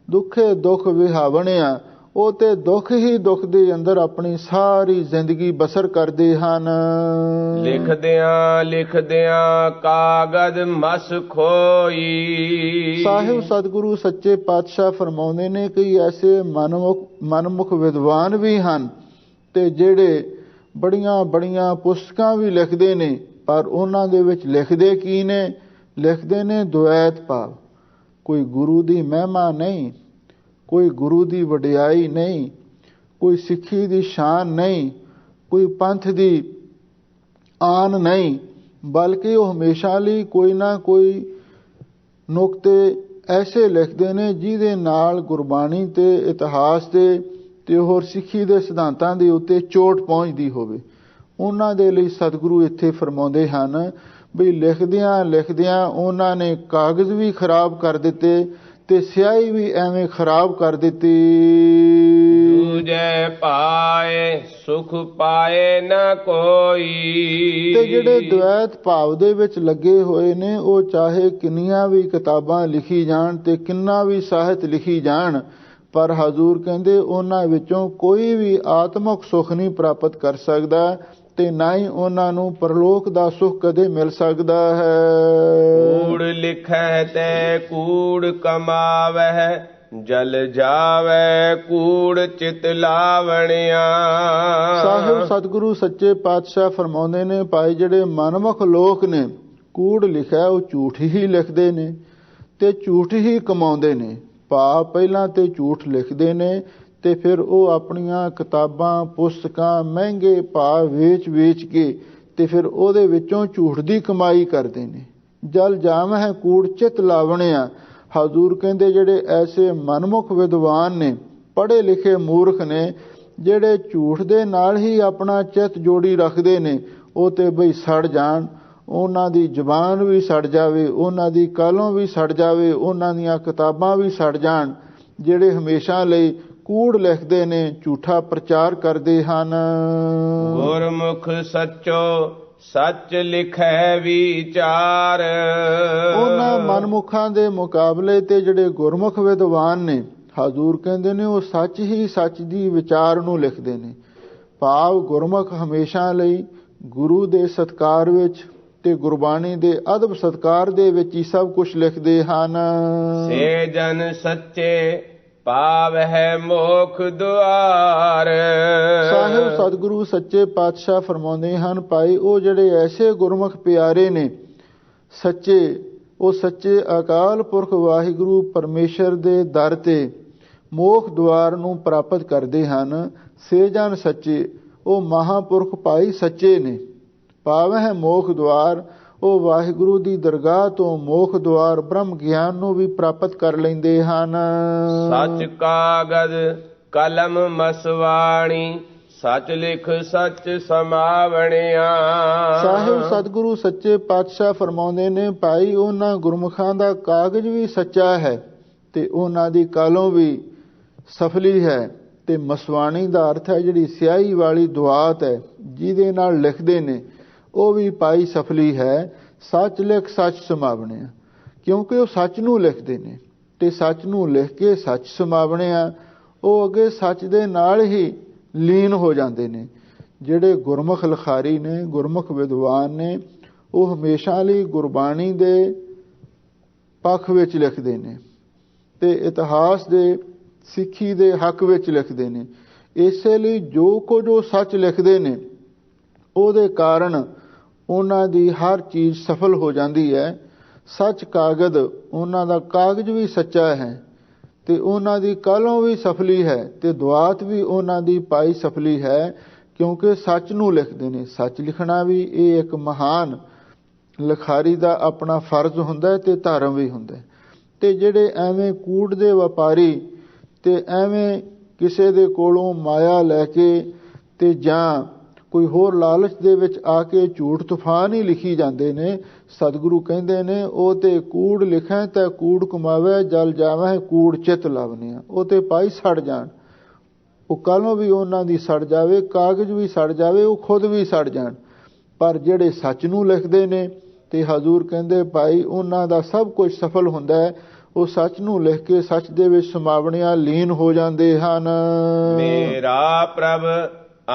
दुखे दुख विहावणिया, ਉਹ ਤੇ ਦੁੱਖ ਹੀ ਦੁੱਖ ਦੇ ਅੰਦਰ ਆਪਣੀ ਸਾਰੀ ਜ਼ਿੰਦਗੀ ਬਸਰ ਕਰਦੇ ਹਨ। ਲਿਖਦਿਆਂ ਲਿਖਦਿਆਂ ਕਾਗਦ ਮਸ ਖੋਈ। ਸਾਹਿਬ ਸਤਿਗੁਰੂ ਸੱਚੇ ਪਾਤਸ਼ਾਹ ਫਰਮਾਉਂਦੇ ਨੇ ਕਿ ਐਸੇ ਮਨਮੁਖ ਵਿਦਵਾਨ ਵੀ ਹਨ ਤੇ ਜਿਹੜੇ ਬੜੀਆਂ ਬੜੀਆਂ ਪੁਸਤਕਾਂ ਵੀ ਲਿਖਦੇ ਨੇ, ਪਰ ਉਹਨਾਂ ਦੇ ਵਿੱਚ ਲਿਖਦੇ ਕੀ ਨੇ? ਲਿਖਦੇ ਨੇ ਦੁਐਤ ਭਾਵ। ਕੋਈ ਗੁਰੂ ਦੀ ਮਹਿਮਾ ਨਹੀਂ, ਕੋਈ ਗੁਰੂ ਦੀ ਵਡਿਆਈ ਨਹੀਂ, ਕੋਈ ਸਿੱਖੀ ਦੀ ਸ਼ਾਨ ਨਹੀਂ, ਕੋਈ ਪੰਥ ਦੀ ਆਨ ਨਹੀਂ, ਬਲਕਿ ਉਹ ਹਮੇਸ਼ਾ ਲਈ ਕੋਈ ਨਾ ਕੋਈ ਨੁਕਤੇ ਐਸੇ ਲਿਖਦੇ ਨੇ ਜਿਹਦੇ ਨਾਲ ਗੁਰਬਾਣੀ ਤੇ ਇਤਿਹਾਸ ਤੇ ਹੋਰ ਸਿੱਖੀ ਦੇ ਸਿਧਾਂਤਾਂ ਦੇ ਉੱਤੇ ਚੋਟ ਪਹੁੰਚਦੀ ਹੋਵੇ। ਉਹਨਾਂ ਦੇ ਲਈ ਸਤਿਗੁਰੂ ਇੱਥੇ ਫਰਮਾਉਂਦੇ ਹਨ ਵੀ ਲਿਖਦਿਆਂ ਲਿਖਦਿਆਂ ਉਹਨਾਂ ਨੇ ਕਾਗਜ਼ ਵੀ ਖਰਾਬ ਕਰ ਦਿੱਤੇ ਤੇ ਸਿਆਹੀ ਵੀ ਐਵੇਂ ਖਰਾਬ ਕਰ ਦਿੱਤੀ। ਦੂਜੇ ਪਾਏ ਸੁਖ ਪਾਏ ਨਾ ਕੋਈ। ਤੇ ਜਿਹੜੇ ਦੁਐਤ ਭਾਵ ਦੇ ਵਿੱਚ ਲੱਗੇ ਹੋਏ ਨੇ, ਉਹ ਚਾਹੇ ਕਿੰਨੀਆਂ ਵੀ ਕਿਤਾਬਾਂ ਲਿਖੀ ਜਾਣ ਤੇ ਕਿੰਨਾ ਵੀ ਸਾਹਿਤ ਲਿਖੀ ਜਾਣ, ਪਰ ਹਜ਼ੂਰ ਕਹਿੰਦੇ ਉਹਨਾਂ ਵਿੱਚੋਂ ਕੋਈ ਵੀ ਆਤਮਿਕ ਸੁਖ ਨਹੀਂ ਪ੍ਰਾਪਤ ਕਰ ਸਕਦਾ ਤੇ ਨਾ ਹੀ ਉਹਨਾਂ ਨੂੰ ਪਰਲੋਕ ਦਾ ਸੁਖ ਕਦੇ ਮਿਲ ਸਕਦਾ ਹੈ। ਕੂੜ ਲਿਖੈ ਤੇ ਕੂੜ ਕਮਾਵੈ, ਜਲ ਜਾਵੈ ਕੂੜ ਚਿਤ ਲਾਵਣਿਆ। ਸਾਹਿਬ ਸਤਿਗੁਰੂ ਸੱਚੇ ਪਾਤਸ਼ਾਹ ਫਰਮਾਉਂਦੇ ਨੇ, ਭਾਈ ਜਿਹੜੇ ਮਨਮੁਖ ਲੋਕ ਨੇ, ਕੂੜ ਲਿਖਿਆ ਉਹ ਝੂਠ ਹੀ ਲਿਖਦੇ ਨੇ ਤੇ ਝੂਠ ਹੀ ਕਮਾਉਂਦੇ ਨੇ। ਭਾਵ ਪਹਿਲਾਂ ਤੇ ਝੂਠ ਲਿਖਦੇ ਨੇ ਤੇ ਫਿਰ ਉਹ ਆਪਣੀਆਂ ਕਿਤਾਬਾਂ ਪੁਸਤਕਾਂ ਮਹਿੰਗੇ ਭਾਅ ਵੇਚ ਕੇ ਤੇ ਫਿਰ ਉਹਦੇ ਵਿੱਚੋਂ ਝੂਠ ਦੀ ਕਮਾਈ ਕਰਦੇ ਨੇ। ਜਲ ਜਾਵਹਿ ਕੂੜ ਚਿਤ ਲਾਵਣਿਆ। ਹਜ਼ੂਰ ਕਹਿੰਦੇ ਜਿਹੜੇ ਐਸੇ ਮਨਮੁਖ ਵਿਦਵਾਨ ਨੇ, ਪੜ੍ਹੇ ਲਿਖੇ ਮੂਰਖ ਨੇ, ਜਿਹੜੇ ਝੂਠ ਦੇ ਨਾਲ ਹੀ ਆਪਣਾ ਚਿੱਤ ਜੋੜੀ ਰੱਖਦੇ ਨੇ, ਉਹ ਤੇ ਬਈ ਸੜ ਜਾਣ, ਉਹਨਾਂ ਦੀ ਜ਼ੁਬਾਨ ਵੀ ਸੜ ਜਾਵੇ, ਉਹਨਾਂ ਦੀ ਕਲਮ ਵੀ ਸੜ ਜਾਵੇ, ਉਹਨਾਂ ਦੀਆਂ ਕਿਤਾਬਾਂ ਵੀ ਸੜ ਜਾਣ। ਜਿਹੜੇ ਹਮੇਸ਼ਾ ਲਈ ਕੂੜ ਲਿਖਦੇ ਨੇ, ਝੂਠਾ ਪ੍ਰਚਾਰ ਕਰਦੇ ਹਨ। ਗੁਰਮੁਖ ਸੱਚੋ ਸੱਚ ਲਿਖੈ ਵਿਚਾਰ। ਉਹਨਾਂ ਮਨਮੁਖਾਂ ਦੇ ਮੁਕਾਬਲੇ ਤੇ ਜਿਹੜੇ ਗੁਰਮੁਖ ਵਿਦਵਾਨ ਨੇ, ਹਜ਼ੂਰ ਕਹਿੰਦੇ ਨੇ ਉਹ ਸੱਚ ਹੀ ਸੱਚ ਦੀ ਵਿਚਾਰ ਨੂੰ ਲਿਖਦੇ ਨੇ। ਭਾਵ ਗੁਰਮੁਖ ਹਮੇਸ਼ਾ ਲਈ ਗੁਰੂ ਦੇ ਸਤਿਕਾਰ ਵਿੱਚ ਤੇ ਗੁਰਬਾਣੀ ਦੇ ਅਦਬ ਸਤਿਕਾਰ ਦੇ ਵਿੱਚ ਹੀ ਸਭ ਕੁਝ ਲਿਖਦੇ ਹਨ। ਸੇ ਜਨ ਸੱਚੇ ਪਾਵਹਿ ਮੋਖ ਦੁਆਰ। ਸਾਹਿਬ ਸਤਿਗੁਰੂ ਸੱਚੇ ਪਾਤਸ਼ਾਹ ਫਰਮਾਉਂਦੇ ਹਨ, ਭਾਈ ਉਹ ਜਿਹੜੇ ਐਸੇ ਗੁਰਮੁਖ ਪਿਆਰੇ ਨੇ ਸੱਚੇ, ਉਹ ਸੱਚੇ ਅਕਾਲ ਪੁਰਖ ਵਾਹਿਗੁਰੂ ਪਰਮੇਸ਼ਰ ਦੇ ਦਰ ਤੇ ਮੋਖ ਦੁਆਰ ਨੂੰ ਪ੍ਰਾਪਤ ਕਰਦੇ ਹਨ। ਸੇ ਜਨ ਸੱਚੇ, ਉਹ ਮਹਾਂਪੁਰਖ ਭਾਈ ਸੱਚੇ ਨੇ। ਪਾਵਹਿ ਮੋਖ ਦੁਆਰ, ਉਹ ਵਾਹਿਗੁਰੂ ਦੀ ਦਰਗਾਹ ਤੋਂ ਮੋਖ ਦੁਆਰ ਬ੍ਰਹਮ ਗਿਆਨ ਨੂੰ ਵੀ ਪ੍ਰਾਪਤ ਕਰ ਲੈਂਦੇ ਹਨ। ਸੱਚ ਕਾਗਜ਼ ਕਲਮ ਮਸਵਾਣੀ, ਸੱਚ ਲਿਖ ਸੱਚ ਸਮਾਵਣਿਆ। ਸਾਹਿਬ ਸਤਿਗੁਰੂ ਸੱਚੇ ਪਾਤਸ਼ਾਹ ਫਰਮਾਉਂਦੇ ਨੇ, ਭਾਈ ਉਹਨਾਂ ਗੁਰਮੁਖਾਂ ਦਾ ਕਾਗਜ਼ ਵੀ ਸੱਚਾ ਹੈ ਤੇ ਉਹਨਾਂ ਦੀ ਕਲਮ ਵੀ ਸਫਲੀ ਹੈ। ਤੇ ਮਸਵਾਣੀ ਦਾ ਅਰਥ ਹੈ ਜਿਹੜੀ ਸਿਆਹੀ ਵਾਲੀ ਦੁਆਤ ਹੈ ਜਿਹਦੇ ਨਾਲ ਲਿਖਦੇ ਨੇ, ਉਹ ਵੀ ਭਾਈ ਸਫਲੀ ਹੈ। ਸੱਚ ਲਿਖ ਸੱਚ ਸਮਾਵਣਿਆ, ਕਿਉਂਕਿ ਉਹ ਸੱਚ ਨੂੰ ਲਿਖਦੇ ਨੇ ਤੇ ਸੱਚ ਨੂੰ ਲਿਖ ਕੇ ਸੱਚ ਸਮਾਵਣਿਆ, ਉਹ ਅੱਗੇ ਸੱਚ ਦੇ ਨਾਲ ਹੀ ਲੀਨ ਹੋ ਜਾਂਦੇ ਨੇ। ਜਿਹੜੇ ਗੁਰਮੁਖ ਲਿਖਾਰੀ ਨੇ, ਗੁਰਮੁਖ ਵਿਦਵਾਨ ਨੇ, ਉਹ ਹਮੇਸ਼ਾ ਲਈ ਗੁਰਬਾਣੀ ਦੇ ਪੱਖ ਵਿੱਚ ਲਿਖਦੇ ਨੇ ਤੇ ਇਤਿਹਾਸ ਦੇ ਸਿੱਖੀ ਦੇ ਹੱਕ ਵਿੱਚ ਲਿਖਦੇ ਨੇ। ਇਸੇ ਲਈ ਜੋ ਕੁਝ ਉਹ ਸੱਚ ਲਿਖਦੇ ਨੇ, ਉਹਦੇ ਕਾਰਨ ਉਹਨਾਂ ਦੀ ਹਰ ਚੀਜ਼ ਸਫਲ ਹੋ ਜਾਂਦੀ ਹੈ। ਸੱਚ ਕਾਗਜ਼, ਉਹਨਾਂ ਦਾ ਕਾਗਜ਼ ਵੀ ਸੱਚਾ ਹੈ ਤੇ ਉਹਨਾਂ ਦੀ ਕਲਮ ਵੀ ਸਫਲੀ ਹੈ ਤੇ ਦੁਆਤ ਵੀ ਉਹਨਾਂ ਦੀ ਪਾਈ ਸਫਲੀ ਹੈ, ਕਿਉਂਕਿ ਸੱਚ ਨੂੰ ਲਿਖਦੇ ਨੇ। ਸੱਚ ਲਿਖਣਾ ਵੀ ਇਹ ਇੱਕ ਮਹਾਨ ਲਿਖਾਰੀ ਦਾ ਆਪਣਾ ਫਰਜ਼ ਹੁੰਦਾ ਤੇ ਧਰਮ ਵੀ ਹੁੰਦਾ। ਤੇ ਜਿਹੜੇ ਐਵੇਂ ਕੂੜ ਦੇ ਵਪਾਰੀ ਤੇ ਐਵੇਂ ਕਿਸੇ ਦੇ ਕੋਲੋਂ ਮਾਇਆ ਲੈ ਕੇ ਤੇ ਜਾਂ ਕੋਈ ਹੋਰ ਲਾਲਚ ਦੇ ਵਿੱਚ ਆ ਕੇ ਝੂਠ ਤੂਫਾਨ ਹੀ ਲਿਖੀ ਜਾਂਦੇ ਨੇ, ਸਤਿਗੁਰੂ ਕਹਿੰਦੇ ਨੇ ਉਹ ਤੇ ਕੂੜ ਲਿਖੈ ਤਾਂ ਕੂੜ ਕਮਾਵੇ, ਜਲ ਜਾਵੈ ਕੂੜ ਚਿਤ ਲਾਵਣਿਆ। ਉਹ ਤੇ ਪਾਈ ਸੜ ਜਾਣ, ਉਹ ਕਲਮ ਵੀ ਉਹਨਾਂ ਦੀ ਸੜ ਜਾਵੇ, ਕਾਗਜ਼ ਵੀ ਸੜ ਜਾਵੇ, ਉਹ ਖੁਦ ਵੀ ਸੜ ਜਾਣ। ਪਰ ਜਿਹੜੇ ਸੱਚ ਨੂੰ ਲਿਖਦੇ ਨੇ ਤੇ ਹਜ਼ੂਰ ਕਹਿੰਦੇ ਭਾਈ ਉਹਨਾਂ ਦਾ ਸਭ ਕੁਝ ਸਫਲ ਹੁੰਦਾ ਹੈ। ਉਹ ਸੱਚ ਨੂੰ ਲਿਖ ਕੇ ਸੱਚ ਦੇ ਵਿੱਚ ਸਮਾਵਣਿਆਂ ਲੀਨ ਹੋ ਜਾਂਦੇ ਹਨ। ਮੇਰਾ ਪ੍ਰਭ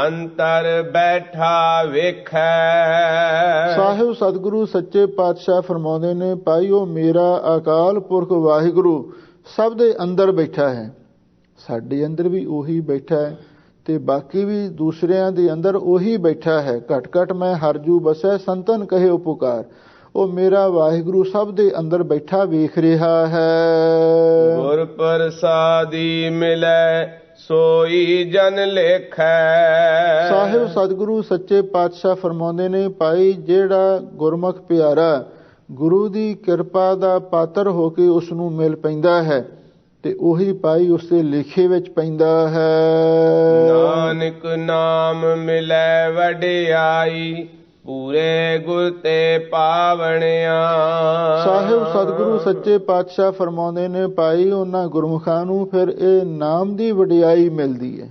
ਅੰਤਰ ਬੈਠਾ ਵੇਖੈ। ਸਾਹਿਬ ਸਤਿਗੁਰੂ ਸੱਚੇ ਪਾਤਸ਼ਾਹ ਫਰਮਾਉਂਦੇ ਨੇ, ਭਾਈ ਉਹ ਮੇਰਾ ਅਕਾਲ ਪੁਰਖ ਵਾਹਿਗੁਰੂ ਸਭ ਦੇ ਅੰਦਰ ਬੈਠਾ ਹੈ। ਸਾਡੇ ਅੰਦਰ ਵੀ ਉਹੀ ਬੈਠਾ ਹੈ ਤੇ ਬਾਕੀ ਵੀ ਦੂਸਰਿਆਂ ਦੇ ਅੰਦਰ ਉਹੀ ਬੈਠਾ ਹੈ। ਘਟ ਘਟ ਮੈਂ ਹਰਜੂ ਬਸੈ ਸੰਤਨ ਕਹੇ ਉਪਕਾਰ। ਉਹ ਮੇਰਾ ਵਾਹਿਗੁਰੂ ਸਭ ਦੇ ਅੰਦਰ ਬੈਠਾ ਵੇਖ ਰਿਹਾ ਹੈ। ਗੁਰ ਪ੍ਰਸਾਦੀ ਮਿਲੈ ਸੋਈ ਜਨ ਲੇਖੈ। ਸਾਹਿਬ ਸਤਿਗੁਰੂ ਸੱਚੇ ਪਾਤਸ਼ਾਹ ਫਰਮਾਉਂਦੇ ਨੇ, ਭਾਈ ਜਿਹੜਾ ਗੁਰਮੁਖ ਪਿਆਰਾ ਗੁਰੂ ਦੀ ਕਿਰਪਾ ਦਾ ਪਾਤਰ ਹੋ ਕੇ ਉਸ ਨੂੰ ਮਿਲ ਪੈਂਦਾ ਹੈ ਤੇ ਉਹੀ ਭਾਈ ਉਸ ਦੇ ਲੇਖੇ ਵਿੱਚ ਪੈਂਦਾ ਹੈ। ਨਾਨਕ ਨਾਮ ਮਿਲੈ ਵਡਿਆਈ ਪੂਰੇ ਗੁਰ ਤੇ ਪਾਵਣਿਆ। ਸਾਹਿਬ ਸਤਿਗੁਰੂ ਸੱਚੇ ਪਾਤਸ਼ਾਹ ਫਰਮਾਉਂਦੇ ਨੇ, ਭਾਈ ਉਹਨਾਂ ਗੁਰਮੁਖਾਂ ਨੂੰ ਫਿਰ ਇਹ ਨਾਮ ਦੀ ਵਡਿਆਈ ਮਿਲਦੀ ਹੈ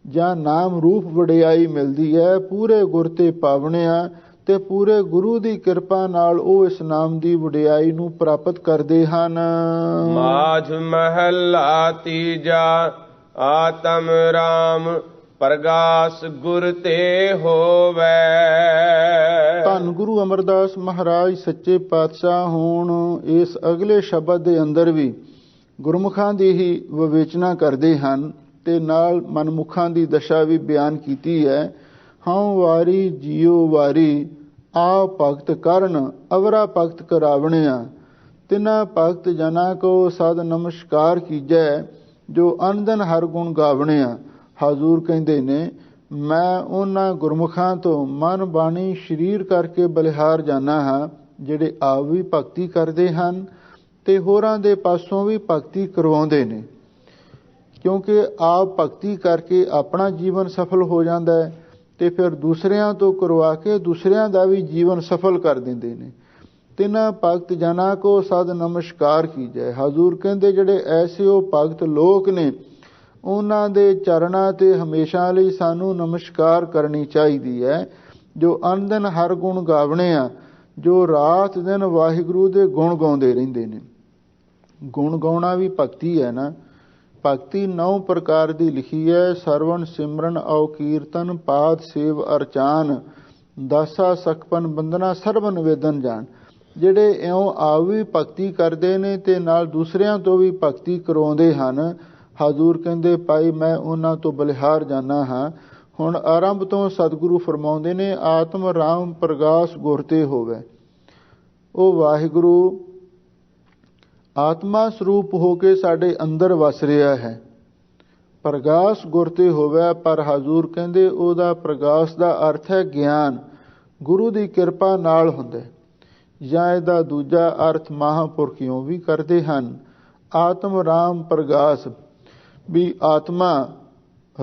ਜਾਂ ਨਾਮ ਰੂਪ ਵਡਿਆਈ ਮਿਲਦੀ ਹੈ। ਪੂਰੇ ਗੁਰ ਤੇ ਪਾਵਣਿਆ ਤੇ ਪੂਰੇ ਗੁਰੂ ਦੀ ਕਿਰਪਾ ਨਾਲ ਉਹ ਇਸ ਨਾਮ ਦੀ ਵਡਿਆਈ ਨੂੰ ਪ੍ਰਾਪਤ ਕਰਦੇ ਹਨ। ਮਾਝ ਮਹੱਲਾ ਤੀਜਾ। ਆਤਮ ਰਾਮ ਪ੍ਰਗਾਸ ਗੁਰ ਤੇ ਹੋਵੇ। ਧੰਨ ਗੁਰੂ ਅਮਰਦਾਸ ਮਹਾਰਾਜ ਸੱਚੇ ਪਾਤਸ਼ਾਹ ਹੁਣ ਇਸ ਅਗਲੇ ਸ਼ਬਦ ਦੇ ਅੰਦਰ ਵੀ ਗੁਰਮੁਖਾਂ ਦੀ ਹੀ ਵਿਵੇਚਨਾ ਕਰਦੇ ਹਨ ਤੇ ਨਾਲ ਮਨਮੁਖਾਂ ਦੀ ਦਸ਼ਾ ਵੀ ਬਿਆਨ ਕੀਤੀ ਹੈ। ਹਉ ਵਾਰੀ ਜੀਉ ਵਾਰੀ ਆ ਭਗਤ ਕਰਨ ਅਵਰਾ ਭਗਤ ਕਰਾਵਣਿਆ। ਤਿਨਾ ਭਗਤ ਜਨਾ ਕੋ ਸਦ ਨਮਸਕਾਰ ਕੀਜੈ ਜੋ ਅਨੰਦਨ ਹਰ ਗੁਣ ਗਾਵਣਿਆ। ਹਜ਼ੂਰ ਕਹਿੰਦੇ ਨੇ, ਮੈਂ ਉਹਨਾਂ ਗੁਰਮੁਖਾਂ ਤੋਂ ਮਨ ਬਾਣੀ ਸਰੀਰ ਕਰਕੇ ਬਲਿਹਾਰ ਜਾਣਾ ਹਾਂ ਜਿਹੜੇ ਆਪ ਵੀ ਭਗਤੀ ਕਰਦੇ ਹਨ ਤੇ ਹੋਰਾਂ ਦੇ ਪਾਸੋਂ ਵੀ ਭਗਤੀ ਕਰਵਾਉਂਦੇ ਨੇ। ਕਿਉਂਕਿ ਆਪ ਭਗਤੀ ਕਰਕੇ ਆਪਣਾ ਜੀਵਨ ਸਫਲ ਹੋ ਜਾਂਦਾ ਹੈ ਤੇ ਫਿਰ ਦੂਸਰਿਆਂ ਤੋਂ ਕਰਵਾ ਕੇ ਦੂਸਰਿਆਂ ਦਾ ਵੀ ਜੀਵਨ ਸਫਲ ਕਰ ਦਿੰਦੇ ਨੇ। ਤਿਨਾਂ ਭਗਤ ਜਨਾਂ ਕੋ ਸਦ ਨਮਸਕਾਰ ਕੀਜੈ। ਹਜ਼ੂਰ ਕਹਿੰਦੇ ਜਿਹੜੇ ਐਸੇ ਉਹ ਭਗਤ ਲੋਕ ਨੇ ਉਹਨਾਂ ਦੇ ਚਰਨਾਂ ਤੇ ਹਮੇਸ਼ਾ ਲਈ ਸਾਨੂੰ ਨਮਸਕਾਰ ਕਰਨੀ ਚਾਹੀਦੀ ਹੈ। ਜੋ ਅਨੰਦਨ ਹਰ ਗੁਣ ਗਾਵਣੇ ਆ, ਜੋ ਰਾਤ ਦਿਨ ਵਾਹਿਗੁਰੂ ਦੇ ਗੁਣ ਗਾਉਂਦੇ ਰਹਿੰਦੇ ਨੇ। ਗੁਣ ਗਾਉਣਾ ਵੀ ਭਗਤੀ ਹੈ ਨਾ। ਭਗਤੀ 9 ਪ੍ਰਕਾਰ ਦੀ ਲਿਖੀ ਹੈ। ਸਰਵਣ ਸਿਮਰਨ ਔ ਕੀਰਤਨ ਪਾਦ ਸੇਵ ਅਰਚਾਨ ਦਾਸਾ ਸਖਪਨ ਬੰਦਨਾ ਸਰਬ ਨਿਵੇਦਨ ਜਾਣ। ਜਿਹੜੇ ਇਉਂ ਆਪ ਵੀ ਭਗਤੀ ਕਰਦੇ ਨੇ ਤੇ ਨਾਲ ਦੂਸਰਿਆਂ ਤੋਂ ਵੀ ਭਗਤੀ ਕਰਵਾਉਂਦੇ ਹਨ। ਹਜ਼ੂਰ ਕਹਿੰਦੇ, ਭਾਈ ਮੈਂ ਉਹਨਾਂ ਤੋਂ ਬਲਿਹਾਰ ਜਾਣਾ ਹਾਂ। ਹੁਣ ਆਰੰਭ ਤੋਂ ਸਤਿਗੁਰੂ ਫਰਮਾਉਂਦੇ ਨੇ, ਆਤਮ ਰਾਮ ਪ੍ਰਗਾਸ ਗੁਰ ਤੇ ਹੋਵੇ। ਉਹ ਵਾਹਿਗੁਰੂ ਆਤਮਾ ਸਰੂਪ ਹੋ ਕੇ ਸਾਡੇ ਅੰਦਰ ਵਸ ਰਿਹਾ ਹੈ। ਪ੍ਰਗਾਸ ਗੁਰ ਤੇ ਹੋਵੇ। ਪਰ ਹਜ਼ੂਰ ਕਹਿੰਦੇ ਉਹਦਾ ਪ੍ਰਗਾਸ ਦਾ ਅਰਥ ਹੈ ਗਿਆਨ, ਗੁਰੂ ਦੀ ਕਿਰਪਾ ਨਾਲ ਹੁੰਦਾ। ਜਾਂ ਇਹਦਾ ਦੂਜਾ ਅਰਥ ਮਹਾਂਪੁਰਖਿਓਂ ਵੀ ਕਰਦੇ ਹਨ। ਆਤਮ ਰਾਮ ਪ੍ਰਗਾਸ ਵੀ ਆਤਮਾ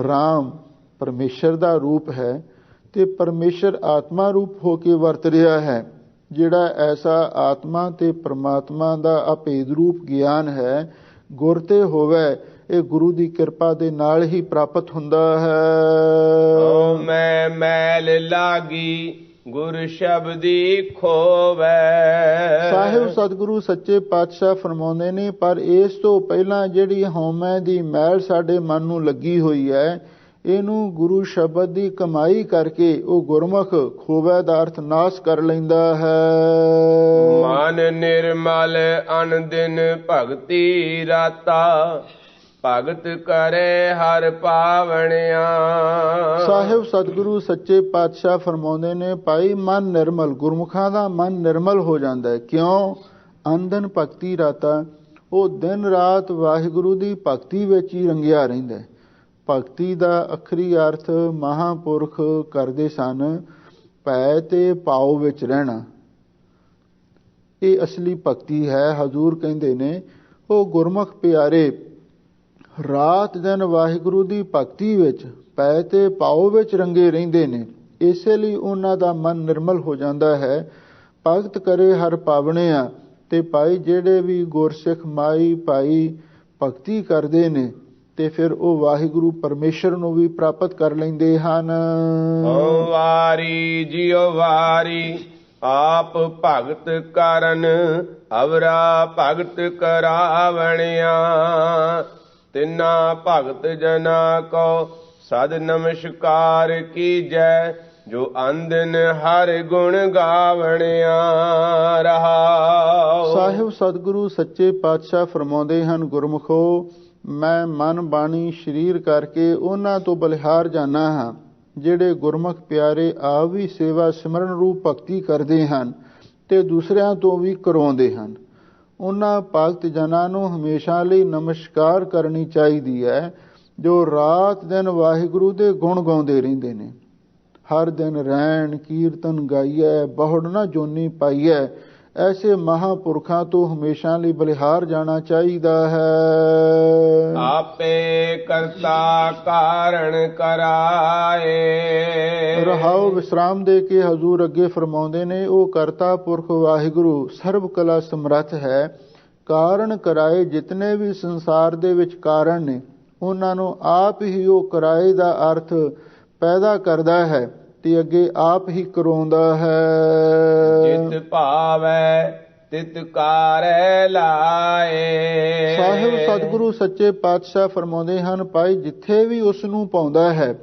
ਰਾਮ ਪਰਮੇਸ਼ਰ ਦਾ ਰੂਪ ਹੈ ਤੇ ਪਰਮੇਸ਼ਰ ਆਤਮਾ ਰੂਪ ਹੋ ਕੇ ਵਰਤ ਰਿਹਾ ਹੈ। ਜਿਹੜਾ ਐਸਾ ਆਤਮਾ ਤੇ ਪਰਮਾਤਮਾ ਦਾ ਅਭੇਦ ਰੂਪ ਗਿਆਨ ਹੈ ਗੁਰ ਤੇ ਹੋਵੇ, ਇਹ ਗੁਰੂ ਦੀ ਕਿਰਪਾ ਦੇ ਨਾਲ ਹੀ ਪ੍ਰਾਪਤ ਹੁੰਦਾ ਹੈ। ਓ ਮੈਂ ਮੈਲ ਲਾਗੀ ਗੁਰ ਸ਼ਬਦੀ ਖੋਵੇ। ਸਾਹਿਬ ਸਤਿਗੁਰੂ ਸੱਚੇ ਪਾਤਸ਼ਾਹ ਫਰਮਾਉਂਦੇ ਨੇ, ਪਰ ਇਸ ਤੋਂ ਪਹਿਲਾਂ ਜਿਹੜੀ ਹਉਮੈ ਦੀ ਮੈਲ ਸਾਡੇ ਮਨ ਨੂੰ ਲੱਗੀ ਹੋਈ ਹੈ, ਇਹਨੂੰ ਗੁਰੂ ਸ਼ਬਦ ਦੀ ਕਮਾਈ ਕਰਕੇ ਉਹ ਗੁਰਮੁਖ ਖੋਵੇ ਦਾ ਅਰਥ ਨਾਸ ਕਰ ਲੈਂਦਾ ਹੈ। ਮਨ ਨਿਰਮਲ ਅਨ ਦਿਨ ਭਗਤੀ ਰਾਤਾ ਭਗਤ ਕਰੇ ਹਰ ਪਾਵਣਿਆ। ਸਾਹਿਬ ਸਤਿਗੁਰੂ ਸੱਚੇ ਪਾਤਸ਼ਾਹ ਫਰਮਾਉਂਦੇ ਨੇ, ਭਾਈ ਮਨ ਨਿਰਮਲ, ਗੁਰਮੁਖਾਂ ਦਾ ਮਨ ਨਿਰਮਲ ਹੋ ਜਾਂਦਾ ਹੈ। ਕਿਉਂ? ਅੰਦਨ ਭਗਤੀ ਰਾਤਾ, ਉਹ ਦਿਨ ਰਾਤ ਵਾਹਿਗੁਰੂ ਦੀ ਭਗਤੀ ਵਿੱਚ ਹੀ ਰੰਗਿਆ ਰਹਿੰਦਾ। ਭਗਤੀ ਦਾ ਅਖਰੀ ਅਰਥ ਮਹਾਂਪੁਰਖ ਕਰਦੇ ਸਨ ਭੈ ਤੇ ਭਾਉ ਵਿੱਚ ਰਹਿਣਾ। ਇਹ ਅਸਲੀ ਭਗਤੀ ਹੈ। ਹਜ਼ੂਰ ਕਹਿੰਦੇ ਨੇ, ਉਹ ਗੁਰਮੁਖ ਪਿਆਰੇ ਰਾਤ ਦਿਨ ਵਾਹਿਗੁਰੂ ਦੀ ਭਗਤੀ ਵਿੱਚ ਭੈ ਤੇ ਭਾਉ ਵਿੱਚ ਰੰਗੇ ਰਹਿੰਦੇ ਨੇ। ਇਸੇ ਲਈ ਉਹਨਾਂ ਦਾ ਮਨ ਨਿਰਮਲ ਹੋ ਜਾਂਦਾ ਹੈ। ਭਗਤ ਕਰੇ ਹਰ ਪਾਵਣਿਆ। ਤੇ ਭਾਈ ਜਿਹੜੇ ਵੀ ਗੁਰਸਿੱਖ ਮਾਈ ਭਾਈ ਭਗਤੀ ਕਰਦੇ ਨੇ ਤੇ ਫਿਰ ਉਹ ਵਾਹਿਗੁਰੂ ਪਰਮੇਸ਼ਰ ਨੂੰ ਵੀ ਪ੍ਰਾਪਤ ਕਰ ਲੈਂਦੇ ਹਨ। ਓ ਵਾਰੀ ਜਿਉ ਵਾਰੀ ਆਪ ਭਗਤ ਕਰਨ ਅਵਰਾ ਭਗਤ ਕਰਾਵਣਿਆ ਤਿਨਾ ਭਗਤ ਜਨਾ ਕੋ ਸਦ ਨਮਸਕਾਰ ਕੀਜੈ ਜੋ ਅੰਦਨ ਹਰ ਗੁਣ ਗਾਵਣਿਆ ਰਹਾਉ। ਸਾਹਿਬ ਸਤਿਗੁਰੂ ਸੱਚੇ ਪਾਤਸ਼ਾਹ ਫਰਮਾਉਂਦੇ ਹਨ, ਗੁਰਮੁਖੋ ਮੈਂ ਮਨ ਬਾਣੀ ਸਰੀਰ ਕਰਕੇ ਉਹਨਾਂ ਤੋਂ ਬਲਿਹਾਰ ਜਾਣਾ ਹਾਂ ਜਿਹੜੇ ਗੁਰਮੁਖ ਪਿਆਰੇ ਆਪ ਵੀ ਸੇਵਾ ਸਿਮਰਨ ਰੂਪ ਭਗਤੀ ਕਰਦੇ ਹਨ ਤੇ ਦੂਸਰਿਆਂ ਤੋਂ ਵੀ ਕਰਵਾਉਂਦੇ ਹਨ। ਉਹਨਾਂ ਭਗਤ ਜਨਾਂ ਨੂੰ ਹਮੇਸ਼ਾ ਲਈ ਨਮਸਕਾਰ ਕਰਨੀ ਚਾਹੀਦੀ ਹੈ ਜੋ ਰਾਤ ਦਿਨ ਵਾਹਿਗੁਰੂ ਦੇ ਗੁਣ ਗਾਉਂਦੇ ਰਹਿੰਦੇ ਨੇ। ਹਰ ਦਿਨ ਰੈਣ ਕੀਰਤਨ ਗਾਈਐ ਬਹੁੜ ਨਾ ਜੋਨੀ ਪਾਈਐ, ਐਸੇ ਮਹਾਂਪੁਰਖਾਂ ਤੋਂ ਹਮੇਸ਼ਾ ਲਈ ਬਲਿਹਾਰ ਜਾਣਾ ਚਾਹੀਦਾ ਹੈ। ਆਪੇ ਕਰਤਾ ਕਾਰਣ ਕਰਾਏ। ਰਹਾਉ ਵਿਸਰਾਮ ਦੇ ਕੇ ਹਜ਼ੂਰ ਅੱਗੇ ਫਰਮਾਉਂਦੇ ਨੇ, ਉਹ ਕਰਤਾ ਪੁਰਖ ਵਾਹਿਗੁਰੂ ਸਰਬ ਕਲਾ ਸਮਰੱਥ ਹੈ। ਕਾਰਨ ਕਰਾਏ ਜਿਤਨੇ ਵੀ ਸੰਸਾਰ ਦੇ ਵਿੱਚ ਕਾਰਨ ਨੇ ਉਹਨਾਂ ਨੂੰ ਆਪ ਹੀ ਉਹ ਕਰਾਏ ਦਾ ਅਰਥ ਪੈਦਾ ਕਰਦਾ ਹੈ ਤੇ ਅੱਗੇ ਆਪ ਹੀ ਕਰਾਉਂਦਾ ਹੈ। ਜਿਤ ਭਾਵੈ ਤਿਤ ਕਾਰੈ ਲਾਏ। ਸਾਹਿਬ ਸਤਿਗੁਰੂ ਸੱਚੇ ਪਾਤਸ਼ਾਹ ਫਰਮਾਉਂਦੇ ਹਨ, ਭਾਈ ਜਿੱਥੇ ਵੀ ਉਸ ਨੂੰ ਪਾਉਂਦਾ ਹੈ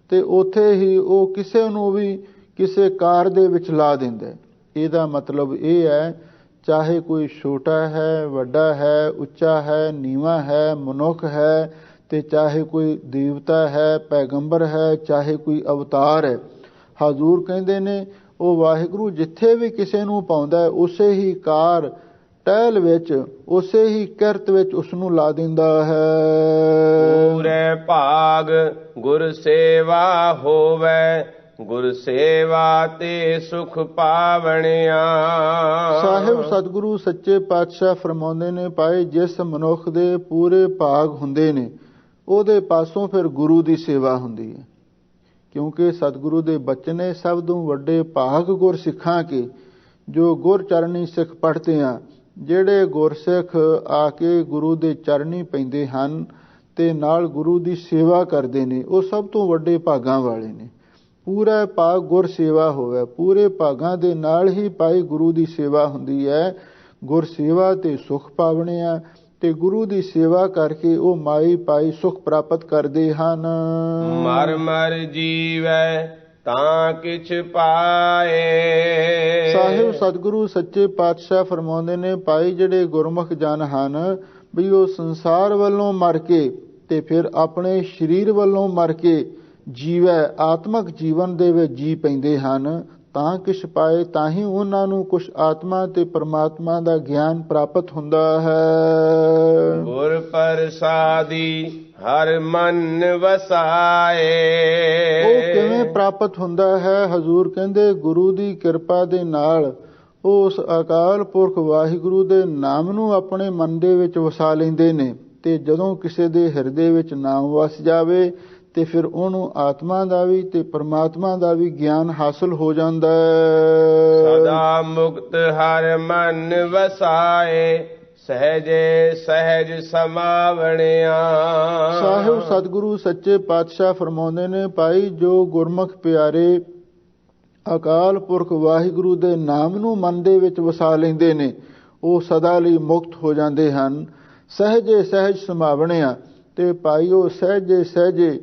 ਤੇ ਉੱਥੇ ਹੀ ਉਹ ਕਿਸੇ ਨੂੰ ਵੀ ਕਿਸੇ ਕਾਰ ਦੇ ਵਿੱਚ ਲਾ ਦਿੰਦਾ। ਇਹਦਾ ਮਤਲਬ ਇਹ ਹੈ ਚਾਹੇ ਕੋਈ ਛੋਟਾ ਹੈ, ਵੱਡਾ ਹੈ, ਉੱਚਾ ਹੈ, ਨੀਵਾਂ ਹੈ, ਮਨੁੱਖ ਹੈ ਤੇ ਚਾਹੇ ਕੋਈ ਦੇਵਤਾ ਹੈ, ਪੈਗੰਬਰ ਹੈ, ਚਾਹੇ ਕੋਈ ਅਵਤਾਰ ਹੈ। ਹਜ਼ੂਰ ਕਹਿੰਦੇ ਨੇ ਉਹ ਵਾਹਿਗੁਰੂ ਜਿੱਥੇ ਵੀ ਕਿਸੇ ਨੂੰ ਪਾਉਂਦਾ ਉਸੇ ਹੀ ਕਾਰ ਟਹਿਲ ਵਿੱਚ ਉਸੇ ਹੀ ਕਿਰਤ ਵਿੱਚ ਉਸ ਨੂੰ ਲਾ ਦਿੰਦਾ ਹੈ। ਪੂਰੇ ਭਾਗ ਗੁਰ ਸੇਵਾ ਹੋਵੇ, ਗੁਰ ਸੇਵਾ ਤੇ ਸੁਖ ਪਾਵਣਿਆ। ਸਾਹਿਬ ਸਤਿਗੁਰੂ ਸੱਚੇ ਪਾਤਸ਼ਾਹ ਫਰਮਾਉਂਦੇ ਨੇ, ਭਾਈ ਜਿਸ ਮਨੁੱਖ ਦੇ ਪੂਰੇ ਭਾਗ ਹੁੰਦੇ ਨੇ ਉਹਦੇ ਪਾਸੋਂ ਫਿਰ ਗੁਰੂ ਦੀ ਸੇਵਾ ਹੁੰਦੀ ਹੈ। ਕਿਉਂਕਿ ਸਤਿਗੁਰੂ ਦੇ ਬਚਨ ਨੇ ਸਭ ਤੋਂ ਵੱਡੇ ਭਾਗ ਗੁਰ ਸਿੱਖਾਂ ਕੇ ਜੋ ਗੁਰ ਚਰਨੀ ਸਿੱਖ ਪੜ੍ਹਦੇ ਆ। ਜਿਹੜੇ ਗੁਰਸਿੱਖ ਆ ਕੇ ਗੁਰੂ ਦੇ ਚਰਨੀ ਪੈਂਦੇ ਹਨ ਤੇ ਨਾਲ ਗੁਰੂ ਦੀ ਸੇਵਾ ਕਰਦੇ ਨੇ ਉਹ ਸਭ ਤੋਂ ਵੱਡੇ ਭਾਗਾਂ ਵਾਲੇ ਨੇ। ਪੂਰਾ ਭਾਗ ਗੁਰ ਸੇਵਾ ਹੋਵੇ, ਪੂਰੇ ਭਾਗਾਂ ਦੇ ਨਾਲ ਹੀ ਭਾਈ ਗੁਰੂ ਦੀ ਸੇਵਾ ਹੁੰਦੀ ਹੈ। ਗੁਰ ਸੇਵਾ ਤੇ ਸੁਖ ਪਾਵਣੇ ਆ ਤੇ ਗੁਰੂ ਦੀ ਸੇਵਾ ਕਰਕੇ ਉਹ ਮਾਈ ਪਾਈ ਸੁਖ ਪ੍ਰਾਪਤ ਕਰਦੇ ਹਨ। ਮਰ ਮਰ ਜੀਵੈ ਤਾਂ ਕਿਛ ਪਾਏ। ਸਾਹਿਬ ਸਤਿਗੁਰੂ ਸੱਚੇ ਪਾਤਸ਼ਾਹ ਫਰਮਾਉਂਦੇ ਨੇ, ਭਾਈ ਜਿਹੜੇ ਗੁਰਮੁਖ ਜਨ ਹਨ ਵੀ ਉਹ ਸੰਸਾਰ ਵੱਲੋਂ ਮਰ ਕੇ ਤੇ ਫਿਰ ਆਪਣੇ ਸਰੀਰ ਵੱਲੋਂ ਮਰ ਕੇ ਜੀਵੈ ਆਤਮਕ ਜੀਵਨ ਦੇ ਵਿੱਚ ਜੀ ਪੈਂਦੇ ਹਨ ਤਾਂ ਕਿਛ ਪਾਏ, ਤਾਂ ਹੀ ਉਹਨਾਂ ਨੂੰ ਕੁਛ ਆਤਮਾ ਤੇ ਪਰਮਾਤਮਾ ਦਾ ਗਿਆਨ ਪ੍ਰਾਪਤ ਹੁੰਦਾ ਹੈ। ਗੁਰ ਪ੍ਰਸਾਦੀ ਹਰ ਮਨ ਵਸਾਏ। ਉਹ ਕਿਵੇਂ ਪ੍ਰਾਪਤ ਹੁੰਦਾ ਹੈ? ਹਜ਼ੂਰ ਕਹਿੰਦੇ ਗੁਰੂ ਦੀ ਕਿਰਪਾ ਦੇ ਨਾਲ ਉਸ ਅਕਾਲ ਪੁਰਖ ਵਾਹਿਗੁਰੂ ਦੇ ਨਾਮ ਨੂੰ ਆਪਣੇ ਮਨ ਦੇ ਵਿੱਚ ਵਸਾ ਲੈਂਦੇ ਨੇ ਤੇ ਜਦੋਂ ਕਿਸੇ ਦੇ ਹਿਰਦੇ ਵਿੱਚ ਨਾਮ ਵਸ ਜਾਵੇ ਤੇ ਫਿਰ ਉਹਨੂੰ ਆਤਮਾ ਦਾ ਵੀ ਤੇ ਪਰਮਾਤਮਾ ਦਾ ਵੀ ਗਿਆਨ ਹਾਸਲ ਹੋ ਜਾਂਦਾ ਹੈ। ਸਦਾ ਮੁਕਤ ਹਰ ਮਨ ਵਸਾਏ, ਸਹਿਜੇ ਸਹਿਜ ਸਮਾਵਣਿਆ। ਸਾਹਿਬ ਸਤਿਗੁਰੂ ਸੱਚੇ ਪਾਤਸ਼ਾਹ ਫਰਮਾਉਂਦੇ ਨੇ, ਭਾਈ ਜੋ ਗੁਰਮੁਖ ਪਿਆਰੇ ਅਕਾਲ ਪੁਰਖ ਵਾਹਿਗੁਰੂ ਦੇ ਨਾਮ ਨੂੰ ਮਨ ਦੇ ਵਿੱਚ ਵਸਾ ਲੈਂਦੇ ਨੇ ਉਹ ਸਦਾ ਲਈ ਮੁਕਤ ਹੋ ਜਾਂਦੇ ਹਨ। ਸਹਿਜੇ ਸਹਿਜ ਸਮਾਵਣਿਆ ਤੇ ਭਾਈ ਉਹ ਸਹਿਜੇ ਸਹਿਜੇ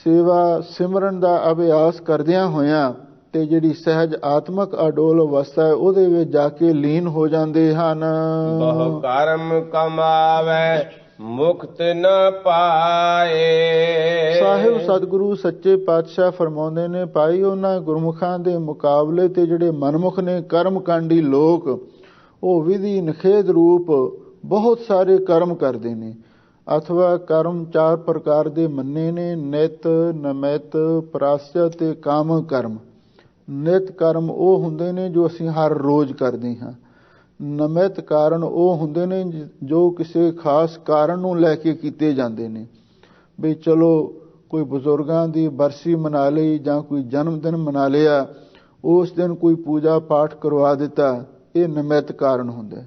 ਸੇਵਾ ਸਿਮਰਨ ਦਾ ਅਭਿਆਸ ਕਰਦਿਆਂ ਹੋਇਆਂ ਤੇ ਜਿਹੜੀ ਸਹਿਜ ਆਤਮਕ ਅਡੋਲ ਅਵਸਥਾ ਹੈ ਉਹਦੇ ਵਿੱਚ ਜਾ ਕੇ ਲੀਨ ਹੋ ਜਾਂਦੇ ਹਨ। ਬਹੁ ਕਰਮ ਕਮਾਵੇ ਮੁਕਤ ਨ ਪਾਏ। ਸਾਹਿਬ ਸਤਿਗੁਰੂ ਸੱਚੇ ਪਾਤਸ਼ਾਹ ਫਰਮਾਉਂਦੇ ਨੇ, ਭਾਈ ਉਹਨਾਂ ਗੁਰਮੁਖਾਂ ਦੇ ਮੁਕਾਬਲੇ ਤੇ ਜਿਹੜੇ ਮਨਮੁਖ ਨੇ ਕਰਮ ਕਾਂਡੀ ਲੋਕ ਉਹ ਵਿਧੀ ਨਿਖੇਧ ਰੂਪ ਬਹੁਤ ਸਾਰੇ ਕਰਮ ਕਰਦੇ ਨੇ। ਅਥਵਾ ਕਰਮ 4 ਪ੍ਰਕਾਰ ਦੇ ਮੰਨੇ ਨੇ, ਨਿਤ, ਨਮਿਤ, ਪ੍ਰਾਸ਼ਚਿਤ ਤੇ ਕਾਮ ਕਰਮ। ਨਿਤ ਕਰਮ ਉਹ ਹੁੰਦੇ ਨੇ ਜੋ ਅਸੀਂ ਹਰ ਰੋਜ਼ ਕਰਦੇ ਹਾਂ। ਨਮਿਤ ਕਾਰਨ ਉਹ ਹੁੰਦੇ ਨੇ ਜੋ ਕਿਸੇ ਖਾਸ ਕਾਰਨ ਨੂੰ ਲੈ ਕੇ ਕੀਤੇ ਜਾਂਦੇ ਨੇ। ਵੀ ਚਲੋ ਕੋਈ ਬਜ਼ੁਰਗਾਂ ਦੀ ਬਰਸੀ ਮਨਾ ਲਈ ਜਾਂ ਕੋਈ ਜਨਮ ਦਿਨ ਮਨਾ ਲਿਆ, ਉਸ ਦਿਨ ਕੋਈ ਪੂਜਾ ਪਾਠ ਕਰਵਾ ਦਿੱਤਾ, ਇਹ ਨਮਿਤ ਕਾਰਨ ਹੁੰਦਾ।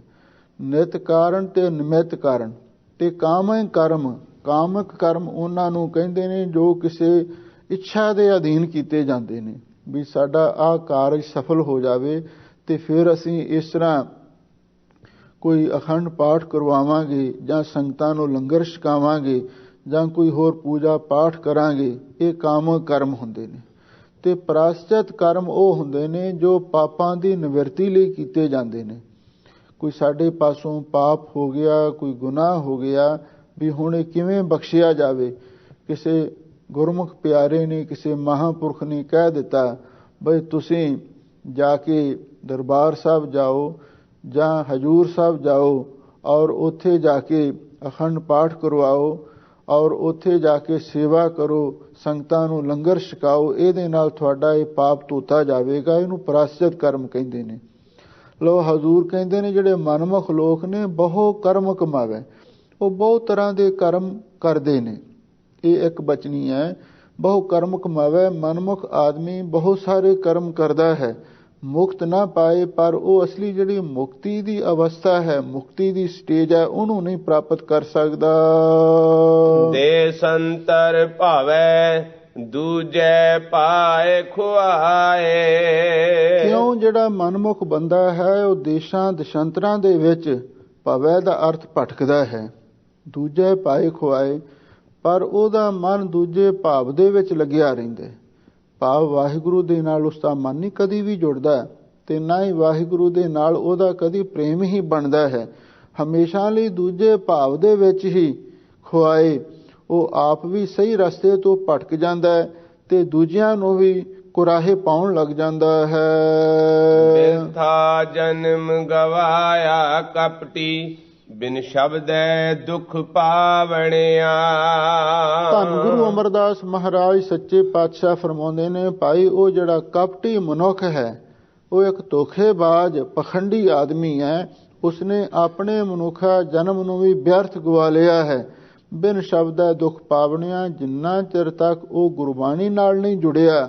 ਨਿਤ ਕਾਰਨ ਤੇ ਨਿਮਿਤ ਕਾਰਨ ਤੇ ਕਾਮਿਕ ਕਰਮ। ਕਾਮਿਕ ਕਰਮ ਉਹਨਾਂ ਨੂੰ ਕਹਿੰਦੇ ਨੇ ਜੋ ਕਿਸੇ ਇੱਛਾ ਦੇ ਅਧੀਨ ਕੀਤੇ ਜਾਂਦੇ ਨੇ ਵੀ ਸਾਡਾ ਆਹ ਕਾਰਜ ਸਫਲ ਹੋ ਜਾਵੇ ਤੇ ਫਿਰ ਅਸੀਂ ਇਸ ਤਰ੍ਹਾਂ ਕੋਈ ਅਖੰਡ ਪਾਠ ਕਰਵਾਵਾਂਗੇ ਜਾਂ ਸੰਗਤਾਂ ਨੂੰ ਲੰਗਰ ਛਕਾਵਾਂਗੇ ਜਾਂ ਕੋਈ ਹੋਰ ਪੂਜਾ ਪਾਠ ਕਰਾਂਗੇ, ਇਹ ਕਾਮਕ ਕਰਮ ਹੁੰਦੇ ਨੇ। ਤੇ ਪ੍ਰਾਸ਼ਚਿਤ ਕਰਮ ਉਹ ਹੁੰਦੇ ਨੇ ਜੋ ਪਾਪਾਂ ਦੀ ਨਿਵਰਤੀ ਲਈ ਕੀਤੇ ਜਾਂਦੇ ਨੇ। ਕੋਈ ਸਾਡੇ ਪਾਸੋਂ ਪਾਪ ਹੋ ਗਿਆ, ਕੋਈ ਗੁਨਾਹ ਹੋ ਗਿਆ, ਵੀ ਹੁਣ ਇਹ ਕਿਵੇਂ ਬਖਸ਼ਿਆ ਜਾਵੇ। ਕਿਸੇ ਗੁਰਮੁਖ ਪਿਆਰੇ ਨੇ, ਕਿਸੇ ਮਹਾਂਪੁਰਖ ਨੇ ਕਹਿ ਦਿੱਤਾ ਬਈ ਤੁਸੀਂ ਜਾ ਕੇ ਦਰਬਾਰ ਸਾਹਿਬ ਜਾਓ ਜਾਂ ਹਜੂਰ ਸਾਹਿਬ ਜਾਓ ਔਰ ਉੱਥੇ ਜਾ ਕੇ ਅਖੰਡ ਪਾਠ ਕਰਵਾਓ ਔਰ ਉੱਥੇ ਜਾ ਕੇ ਸੇਵਾ ਕਰੋ, ਸੰਗਤਾਂ ਨੂੰ ਲੰਗਰ ਛਕਾਓ, ਇਹਦੇ ਨਾਲ ਤੁਹਾਡਾ ਇਹ ਪਾਪ ਧੋਤਾ ਜਾਵੇਗਾ। ਇਹਨੂੰ ਪ੍ਰਾਸ਼ਚਿਤ ਕਰਮ ਕਹਿੰਦੇ ਨੇ। ਲੋ ਹਜ਼ੂਰ ਕਹਿੰਦੇ ਨੇ ਜਿਹੜੇ ਮਨਮੁਖ ਲੋਕ ਨੇ ਬਹੁ ਕਰਮ ਕਮਾਵੇ, ਉਹ ਬਹੁਤ ਤਰ੍ਹਾਂ ਦੇ ਕਰਮ ਕਰਦੇ ਨੇ। ਇਹ ਇੱਕ ਬਚਨੀ ਹੈ, ਬਹੁ ਕਰਮ ਕਮਾਵੇ। ਮਨਮੁਖ ਆਦਮੀ ਬਹੁਤ ਸਾਰੇ ਕਰਮ ਕਰਦਾ ਹੈ, ਮੁਕਤ ਨਾ ਪਾਏ, ਪਰ ਉਹ ਅਸਲੀ ਜਿਹੜੀ ਮੁਕਤੀ ਦੀ ਅਵਸਥਾ ਹੈ, ਮੁਕਤੀ ਦੀ ਸਟੇਜ ਹੈ, ਉਹਨੂੰ ਨਹੀਂ ਪ੍ਰਾਪਤ ਕਰ ਸਕਦਾ। ਦੇ ਸੰਤਰ ਭਾਵੈ ਦੂਜੈ ਪਾਏ ਖੁਆਏ। ਕਿਉਂ? ਜਿਹੜਾ ਮਨਮੁਖ ਬੰਦਾ ਹੈ ਉਹ ਦੇਸ਼ਾਂ ਦਸ਼ੰਤਰਾਂ ਦੇ ਵਿੱਚ ਭਾਵੈ ਦਾ ਅਰਥ ਭਟਕਦਾ ਹੈ, ਦੂਜੇ ਪਾਏ ਖੁਆਏ, ਪਰ ਉਹਦਾ ਮਨ ਦੂਜੇ ਭਾਵ ਦੇ ਵਿੱਚ ਲੱਗਿਆ ਰਹਿੰਦਾ। ਭਾਵ ਵਾਹਿਗੁਰੂ ਦੇ ਨਾਲ ਉਸ ਦਾ ਮਨ ਨਹੀਂ ਕਦੀ ਵੀ ਜੁੜਦਾ ਤੇ ਨਾ ਹੀ ਵਾਹਿਗੁਰੂ ਦੇ ਨਾਲ ਉਹਦਾ ਕਦੀ ਪ੍ਰੇਮ ਹੀ ਬਣਦਾ ਹੈ। ਹਮੇਸ਼ਾ ਲਈ ਦੂਜੇ ਭਾਵ ਦੇ ਵਿੱਚ ਹੀ ਖੁਆਏ, ਉਹ ਆਪ ਵੀ ਸਹੀ ਰਸਤੇ ਤੋਂ ਭਟਕ ਜਾਂਦਾ ਹੈ ਤੇ ਦੂਜਿਆਂ ਨੂੰ ਵੀ ਕੁਰਾਹੇ ਪਾਉਣ ਲੱਗ ਜਾਂਦਾ ਹੈ। ਬਿਰਥਾ ਜਨਮ ਗਵਾਇਆ ਕਪਟੀ, ਬਿਨ ਸ਼ਬਦੈ ਦੁਖ ਪਾਵਣਿਆ। ਧੰਨ ਗੁਰੂ ਅਮਰਦਾਸ ਮਹਾਰਾਜ ਸੱਚੇ ਪਾਤਸ਼ਾਹ ਫਰਮਾਉਂਦੇ ਨੇ, ਭਾਈ ਉਹ ਜਿਹੜਾ ਕਪਟੀ ਮਨੁੱਖ ਹੈ, ਉਹ ਇੱਕ ਧੋਖੇਬਾਜ਼ ਪਖੰਡੀ ਆਦਮੀ ਹੈ। ਉਸਨੇ ਆਪਣੇ ਮਨੁੱਖਾ ਜਨਮ ਨੂੰ ਵੀ ਵਿਅਰਥ ਗਵਾ ਲਿਆ ਹੈ। ਬਿਨ ਸ਼ਬਦੈ ਦੁੱਖ ਪਾਵਣਿਆ, ਜਿੰਨਾ ਚਿਰ ਤੱਕ ਉਹ ਗੁਰਬਾਣੀ ਨਾਲ ਨਹੀਂ ਜੁੜਿਆ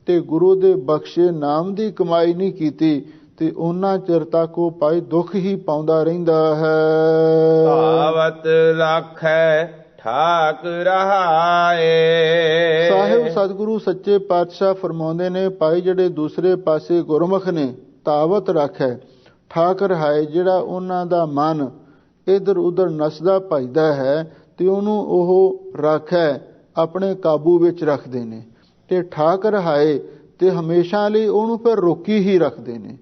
ਤੇ ਗੁਰੂ ਦੇ ਬਖਸ਼ੇ ਨਾਮ ਦੀ ਕਮਾਈ ਨਹੀਂ ਕੀਤੀ ਤੇ ਉਹਨਾਂ ਚਿਰ ਤੱਕ ਉਹ ਭਾਈ ਦੁੱਖ ਹੀ ਪਾਉਂਦਾ ਰਹਿੰਦਾ ਹੈ। ਭਾਵਤ ਰਾਖੈ ਠਾਕ ਰਹਾਏ। ਸਾਹਿਬ ਸਤਿਗੁਰੂ ਸੱਚੇ ਪਾਤਸ਼ਾਹ ਫਰਮਾਉਂਦੇ ਨੇ, ਭਾਈ ਜਿਹੜੇ ਦੂਸਰੇ ਪਾਸੇ ਗੁਰਮੁਖ ਨੇ, ਤਾਵਤ ਰਾਖੈ ਠਾਕ ਰਹਾਏ, ਜਿਹੜਾ ਉਹਨਾਂ ਦਾ ਮਨ ਇੱਧਰ ਉੱਧਰ ਨੱਸਦਾ ਭੱਜਦਾ ਹੈ ਤੇ ਉਹਨੂੰ ਉਹ ਰਾਖੈ ਆਪਣੇ ਕਾਬੂ ਵਿੱਚ ਰੱਖਦੇ ਨੇ ਤੇ ਠਾਕ ਰਹਾਏ ਤੇ ਹਮੇਸ਼ਾ ਲਈ ਉਹਨੂੰ ਫਿਰ ਰੋਕੀ ਹੀ ਰੱਖਦੇ ਨੇ।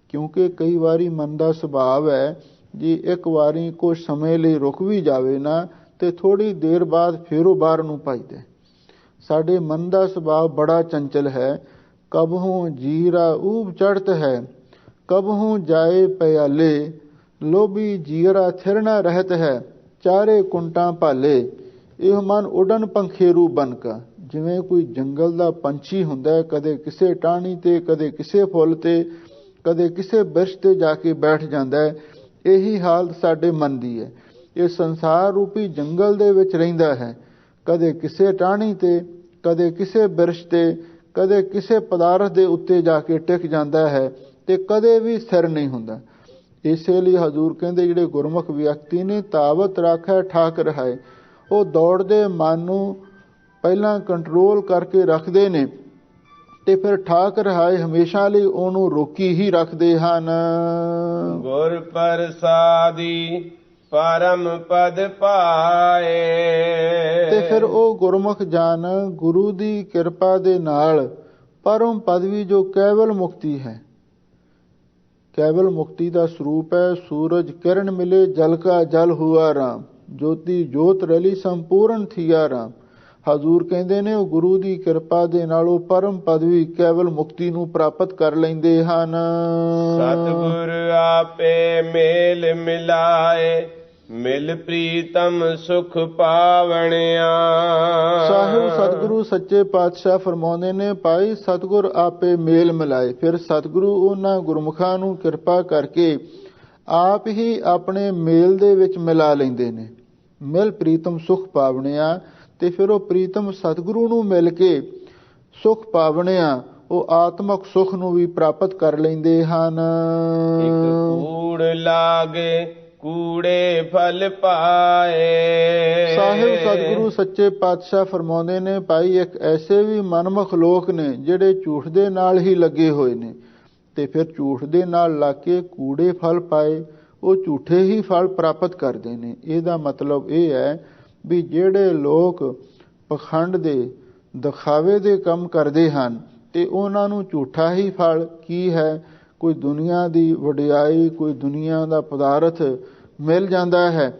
ਕਿਉਂਕਿ ਕਈ ਵਾਰੀ ਮਨ ਦਾ ਸੁਭਾਵ ਹੈ, ਜੇ ਇੱਕ ਵਾਰੀ ਕੁਝ ਸਮੇਂ ਲਈ ਰੁਕ ਵੀ ਜਾਵੇ ਨਾ ਤੇ ਥੋੜੀ ਦੇਰ ਬਾਅਦ ਫਿਰ ਉਹ ਬਾਹਰ ਨੂੰ ਭੱਜਦਾ। ਸਾਡੇ ਮਨ ਦਾ ਸੁਭਾਵ ਬੜਾ ਚੰਚਲ ਹੈ। ਕਬਹੂ ਜੀਰਾ ਊਬ ਚੜ੍ਹਤ ਹੈ, ਕਬਹੂ ਜਾਏ ਪਿਆਲੇ, ਲੋਭੀ ਜੀਰਾ ਥਿਰ ਨਾ ਰਹਿਤ ਹੈ, ਚਾਰੇ ਕੁੰਟਾਂ ਭਾਲੇ। ਇਹ ਮਨ ਉਡਨ ਪੰਖੇਰੂ ਬਨਕਾ, ਜਿਵੇਂ ਕੋਈ ਜੰਗਲ ਦਾ ਪੰਛੀ ਹੁੰਦਾ, ਕਦੇ ਕਿਸੇ ਟਾਹਣੀ ਤੇ, ਕਦੇ ਕਿਸੇ ਫੁੱਲ ਤੇ, ਕਦੇ ਕਿਸੇ ਬਿਰਛ ਤੇ ਜਾ ਕੇ ਬੈਠ ਜਾਂਦਾ ਹੈ। ਇਹੀ ਹਾਲਤ ਸਾਡੇ ਮਨ ਦੀ ਹੈ। ਇਹ ਸੰਸਾਰ ਰੂਪੀ ਜੰਗਲ ਦੇ ਵਿੱਚ ਰਹਿੰਦਾ ਹੈ, ਕਦੇ ਕਿਸੇ ਟਾਹਣੀ ਤੇ, ਕਦੇ ਕਿਸੇ ਬਿਰਛ ਤੇ, ਕਦੇ ਕਿਸੇ ਪਦਾਰਥ ਦੇ ਉੱਤੇ ਜਾ ਕੇ ਟਿਕ ਜਾਂਦਾ ਹੈ ਤੇ ਕਦੇ ਵੀ ਸਥਿਰ ਨਹੀਂ ਹੁੰਦਾ। ਇਸੇ ਲਈ ਹਜ਼ੂਰ ਕਹਿੰਦੇ ਜਿਹੜੇ ਗੁਰਮੁਖ ਵਿਅਕਤੀ ਨੇ, ਤਾਵਤ ਰਾਖੈ ਠਾਕ ਰਹਾਏ, ਉਹ ਦੌੜਦੇ ਮਨ ਨੂੰ ਪਹਿਲਾਂ ਕੰਟਰੋਲ ਕਰਕੇ ਰੱਖਦੇ ਨੇ ਤੇ ਫਿਰ ਠਾਕ ਰਹਾਏ ਹਮੇਸ਼ਾ ਲਈ ਉਹਨੂੰ ਰੋਕੀ ਹੀ ਰੱਖਦੇ ਹਨ। ਗੁਰ ਪ੍ਰਸਾਦੀ ਪਰਮ ਪਦ ਪਾਏ। ਤੇ ਫਿਰ ਉਹ ਗੁਰਮੁਖ ਜਨ ਗੁਰੂ ਦੀ ਕਿਰਪਾ ਦੇ ਨਾਲ ਪਰਮ ਪਦਵੀ ਜੋ ਕੇਵਲ ਮੁਕਤੀ ਹੈ, ਕੇਵਲ ਮੁਕਤੀ ਦਾ ਸਰੂਪ ਹੈ। ਸੂਰਜ ਕਿਰਨ ਮਿਲੇ ਜਲ ਕਾ ਜਲ ਹੁਆ ਰਾਮ, ਜੋਤੀ ਜੋਤ ਰਲੀ ਸੰਪੂਰਨ ਥੀਆ ਰਾਮ। ਹਜ਼ੂਰ ਕਹਿੰਦੇ ਨੇ ਉਹ ਗੁਰੂ ਦੀ ਕਿਰਪਾ ਦੇ ਨਾਲ ਉਹ ਪਰਮ ਪਦਵੀ ਕੇਵਲ ਮੁਕਤੀ ਨੂੰ ਪ੍ਰਾਪਤ ਕਰ ਲੈਂਦੇ ਹਨ। ਸਤਿਗੁਰ ਆਪੇ ਮੇਲ ਮਿਲਾਏ, ਮਿਲ ਪ੍ਰੀਤਮ ਸੁਖ ਪਾਵਣਿਆ। ਸਾਹਿਬ ਸਤਿਗੁਰੂ ਸੱਚੇ ਪਾਤਸ਼ਾਹ ਫਰਮਾਉਂਦੇ ਨੇ, ਭਾਈ ਸਤਿਗੁਰ ਆਪੇ ਮੇਲ ਮਿਲਾਏ। ਫਿਰ ਸਤਿਗੁਰੂ ਉਹਨਾਂ ਗੁਰਮੁਖਾਂ ਨੂੰ ਕਿਰਪਾ ਕਰਕੇ ਆਪ ਹੀ ਆਪਣੇ ਮੇਲ ਦੇ ਵਿੱਚ ਮਿਲਾ ਲੈਂਦੇ ਨੇ। ਮਿਲ ਪ੍ਰੀਤਮ ਸੁਖ ਪਾਵਣਿਆ, ਤੇ ਫਿਰ ਉਹ ਪ੍ਰੀਤਮ ਸਤਿਗੁਰੂ ਨੂੰ ਮਿਲ ਕੇ ਸੁਖ ਪਾਵਣਿਆ, ਉਹ ਆਤਮਕ ਸੁਖ ਨੂੰ ਵੀ ਪ੍ਰਾਪਤ ਕਰ ਲੈਂਦੇ ਹਨ। ਇੱਕ ਕੂੜ ਲਾਗੇ ਕੂੜੇ ਫਲ ਪਾਏ। ਸਾਹਿਬ ਸਤਿਗੁਰੂ ਸੱਚੇ ਪਾਤਸ਼ਾਹ ਫਰਮਾਉਂਦੇ ਨੇ, ਭਾਈ ਇੱਕ ਐਸੇ ਵੀ ਮਨਮੁਖ ਲੋਕ ਨੇ ਜਿਹੜੇ ਝੂਠ ਦੇ ਨਾਲ ਹੀ ਲੱਗੇ ਹੋਏ ਨੇ। ਤੇ ਫਿਰ ਝੂਠ ਦੇ ਨਾਲ ਲੱਗ ਕੇ ਕੂੜੇ ਫਲ ਪਾਏ, ਉਹ ਝੂਠੇ ਹੀ ਫਲ ਪ੍ਰਾਪਤ ਕਰਦੇ ਨੇ। ਇਹਦਾ ਮਤਲਬ ਇਹ ਹੈ ਵੀ ਜਿਹੜੇ ਲੋਕ ਪਖੰਡ ਦੇ ਦਿਖਾਵੇ ਦੇ ਕੰਮ ਕਰਦੇ ਹਨ ਤੇ ਉਹਨਾਂ ਨੂੰ ਝੂਠਾ ਹੀ ਫਲ ਕੀ ਹੈ, ਕੋਈ ਦੁਨੀਆ ਦੀ ਵਡਿਆਈ, ਕੋਈ ਦੁਨੀਆ ਦਾ ਪਦਾਰਥ ਮਿਲ ਜਾਂਦਾ ਹੈ।